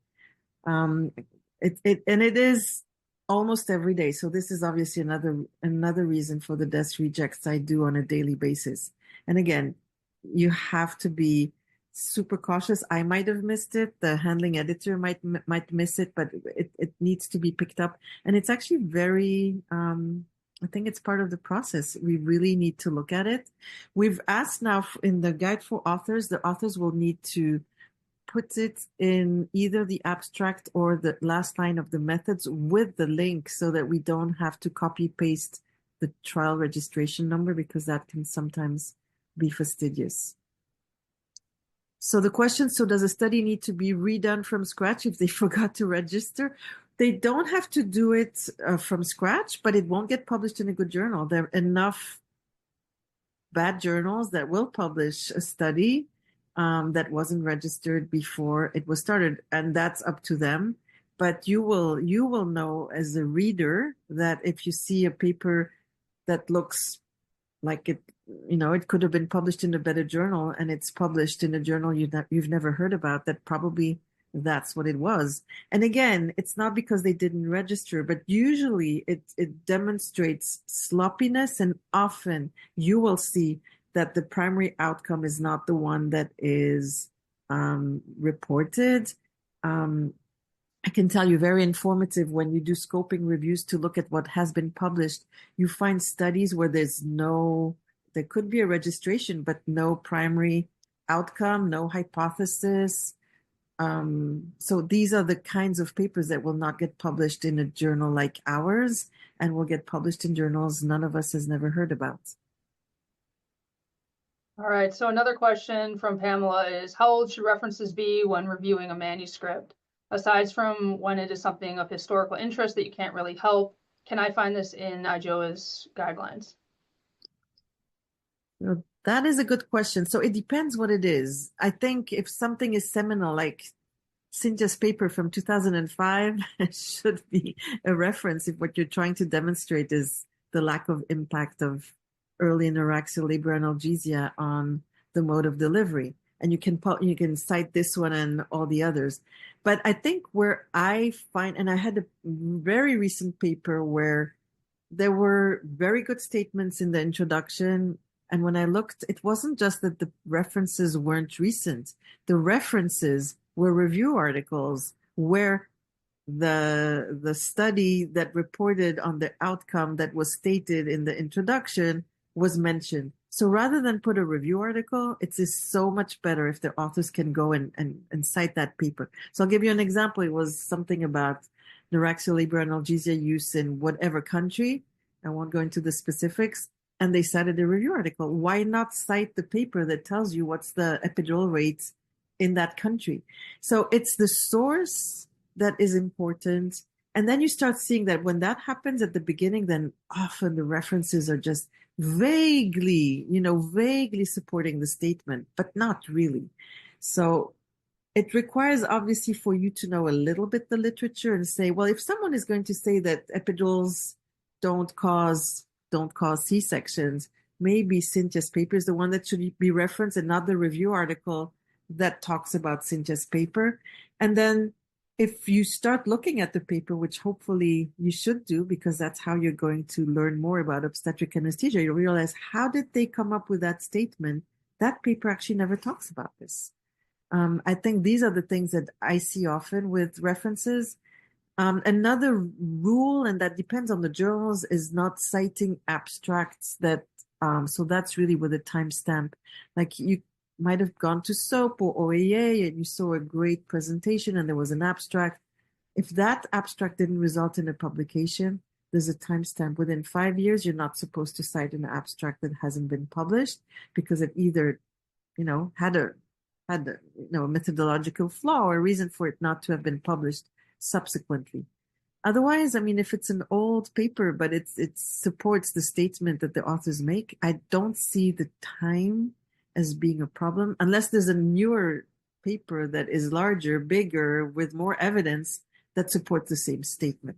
It is almost every day. So this is obviously another reason for the desk rejects I do on a daily basis. And again, you have to be super cautious. I might have missed it. The handling editor might miss it, but it needs to be picked up. And it's actually very, I think it's part of the process. We really need to look at it. We've asked now in the guide for authors, the authors will need to put it in either the abstract or the last line of the methods with the link so that we don't have to copy paste the trial registration number, because that can sometimes be fastidious. So the question, so does a study need to be redone from scratch if they forgot to register? They don't have to do it from scratch, but it won't get published in a good journal. There are enough bad journals that will publish a study that wasn't registered before it was started, and that's up to them. But you will know as a reader that if you see a paper that looks like it could have been published in a better journal and it's published in a journal you've never heard about, that probably that's what it was. And again, it's not because they didn't register, but usually it demonstrates sloppiness, and often you will see that the primary outcome is not the one that is reported. I can tell you, very informative when you do scoping reviews to look at what has been published. You find studies where there could be a registration, but no primary outcome, no hypothesis. So these are the kinds of papers that will not get published in a journal like ours and will get published in journals none of us has never heard about.
All right, so another question from Pamela is, how old should references be when reviewing a manuscript? Aside from when it is something of historical interest that you can't really help, can I find this in IJOA's guidelines?
Well, that is a good question. So it depends what it is. I think if something is seminal, like Cynthia's paper from 2005, it should be a reference if what you're trying to demonstrate is the lack of impact of early neuraxial labor analgesia on the mode of delivery. And you can cite this one and all the others. But I think where I find, and I had a very recent paper where there were very good statements in the introduction. And when I looked, it wasn't just that the references weren't recent. The references were review articles where the study that reported on the outcome that was stated in the introduction was mentioned. So rather than put a review article, it's just so much better if the authors can go and cite that paper. So I'll give you an example. It was something about Neuraxial labor analgesia use in whatever country. I won't go into the specifics. And they cited a review article. Why not cite the paper that tells you what's the epidural rates in that country? So it's the source that is important. And then you start seeing that when that happens at the beginning, then often the references are just vaguely supporting the statement, but not really. So it requires obviously for you to know a little bit the literature and say, well, if someone is going to say that epidurals don't cause C-sections, maybe Cynthia's paper is the one that should be referenced and not the review article that talks about Cynthia's paper. And then if you start looking at the paper, which hopefully you should do, because that's how you're going to learn more about obstetric anesthesia, you'll realize, how did they come up with that statement? That paper actually never talks about this. I think these are the things that I see often with references. Another rule, and that depends on the journals, is not citing abstracts that, so that's really with a timestamp. Like you might have gone to SOAP or OAA and you saw a great presentation and there was an abstract. If that abstract didn't result in a publication, there's a timestamp. Within 5 years, you're not supposed to cite an abstract that hasn't been published because it either, had a methodological flaw or a reason for it not to have been published subsequently. Otherwise, if it's an old paper, but it supports the statement that the authors make, I don't see the time as being a problem, unless there's a newer paper that is larger, bigger, with more evidence that supports the same statement.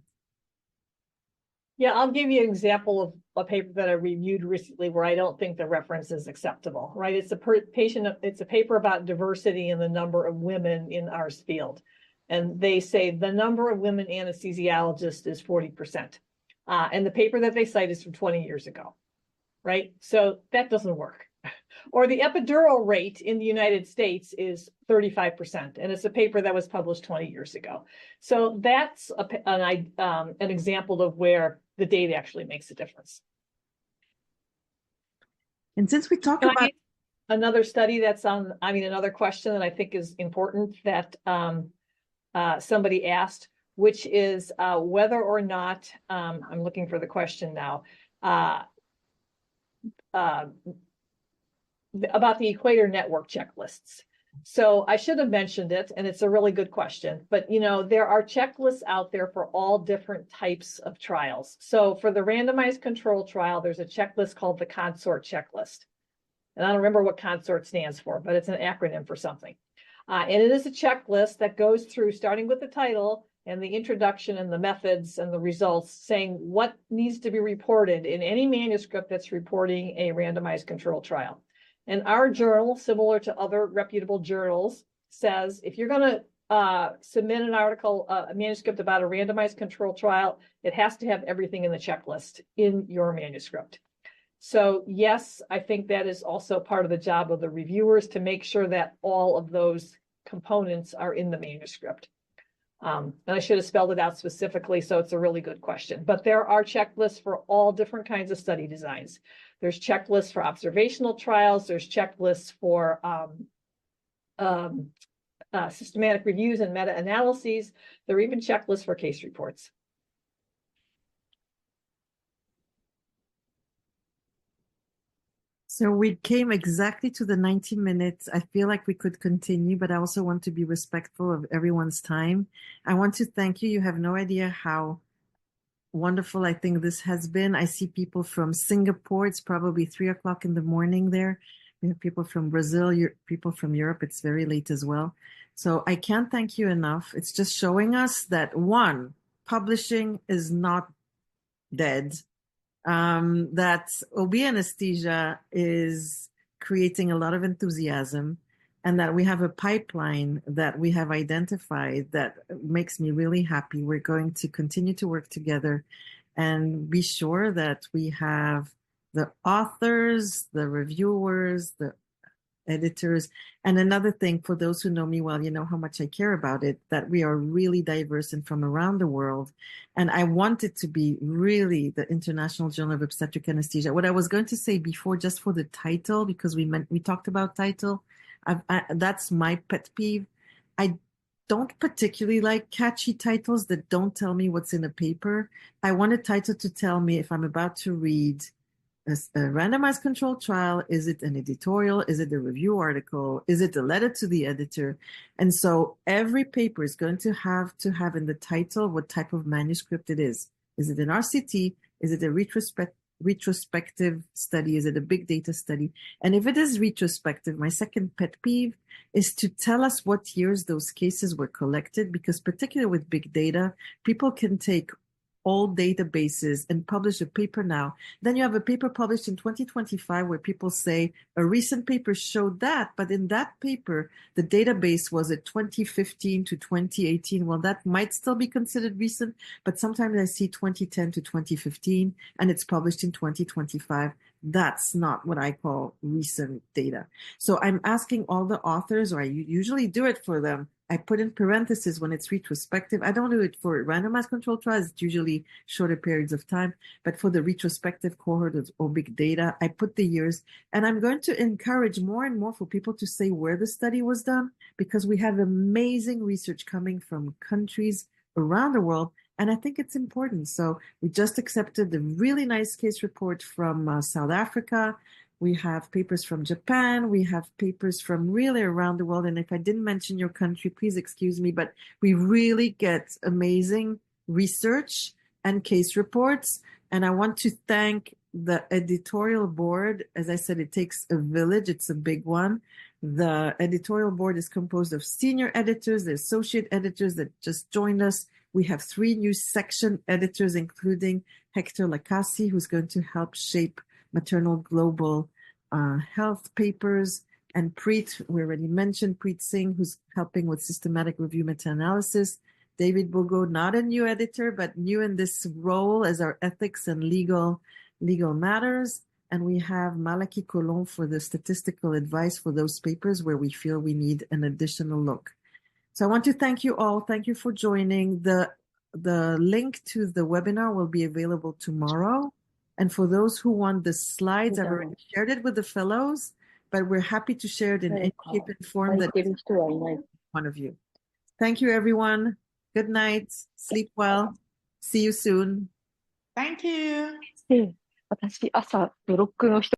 Yeah, I'll give you an example of a paper that I reviewed recently where I don't think the reference is acceptable, right? It's a paper about diversity in the number of women in our field. And they say the number of women anesthesiologists is 40%. And the paper that they cite is from 20 years ago, right? So that doesn't work. Or the epidural rate in the United States is 35%, and it's a paper that was published 20 years ago. So that's an example of where the data actually makes a difference.
And since we talk about
another study that's another question that I think is important that somebody asked, which is whether or not, I'm looking for the question now, about the Equator Network checklists. So I should have mentioned it, and it's a really good question, but there are checklists out there for all different types of trials. So for the randomized control trial, there's a checklist called the CONSORT checklist. And I don't remember what CONSORT stands for, but it's an acronym for something. And it is a checklist that goes through, starting with the title and the introduction and the methods and the results, saying what needs to be reported in any manuscript that's reporting a randomized control trial. And our journal, similar to other reputable journals, says if you're going to submit an article, a manuscript about a randomized control trial, it has to have everything in the checklist in your manuscript. So yes, I think that is also part of the job of the reviewers to make sure that all of those components are in the manuscript. And I should have spelled it out specifically, so it's a really good question. But there are checklists for all different kinds of study designs. There's checklists for observational trials. There's checklists for systematic reviews and meta-analyses. There are even checklists for case reports.
So we came exactly to the 90 minutes. I feel like we could continue, but I also want to be respectful of everyone's time. I want to thank you. You have no idea how wonderful I think this has been. I see people from Singapore. It's probably 3 o'clock in the morning there. We have people from Brazil, people from Europe. It's very late as well. So I can't thank you enough. It's just showing us that, one, publishing is not dead. That OB anesthesia is creating a lot of enthusiasm, and that we have a pipeline that we have identified that makes me really happy. We're going to continue to work together and be sure that we have the authors, the reviewers, the editors. And another thing, for those who know me well, you know how much I care about it, that we are really diverse and from around the world. And I want it to be really the International Journal of Obstetric Anesthesia. What I was going to say before, just for the title, because we talked about title, that's my pet peeve. I don't particularly like catchy titles that don't tell me what's in a paper. I want a title to tell me if I'm about to read a randomized controlled trial. Is it an editorial? Is it a review article? Is it a letter to the editor? And so every paper is going to have in the title what type of manuscript it is. Is it an RCT? Is it a retrospective study? Is it a big data study? And if it is retrospective, my second pet peeve is to tell us what years those cases were collected, because particularly with big data, people can take old databases and publish a paper now. Then you have a paper published in 2025 where people say a recent paper showed that, but in that paper, the database was at 2015 to 2018. Well, that might still be considered recent, but sometimes I see 2010 to 2015 and it's published in 2025. That's not what I call recent data. So I'm asking all the authors, or I usually do it for them, I put in parentheses when it's retrospective. I don't do it for randomized controlled trials. It's usually shorter periods of time. But for the retrospective cohort or big data, I put the years. And I'm going to encourage more and more for people to say where the study was done, because we have amazing research coming from countries around the world. And I think it's important. So we just accepted the really nice case report from South Africa. We have papers from Japan. We have papers from really around the world. And if I didn't mention your country, please excuse me, but we really get amazing research and case reports. And I want to thank the editorial board. As I said, it takes a village. It's a big one. The editorial board is composed of senior editors, the associate editors that just joined us. We have 3 new section editors, including Hector Lacassi, who's going to help shape maternal global health papers, and Preet, we already mentioned Preet Singh, who's helping with systematic review meta-analysis. David Bogo, not a new editor, but new in this role as our ethics and legal matters. And we have Malaki Colon for the statistical advice for those papers where we feel we need an additional look. So I want to thank you all. Thank you for joining. The link to the webinar will be available tomorrow. And for those who want the slides, I've already shared it with the fellows, but we're happy to share it in any shape and form that one of you. Thank you, everyone. Good night. Sleep well. See you soon. Thank you.
私、朝、ブロックの人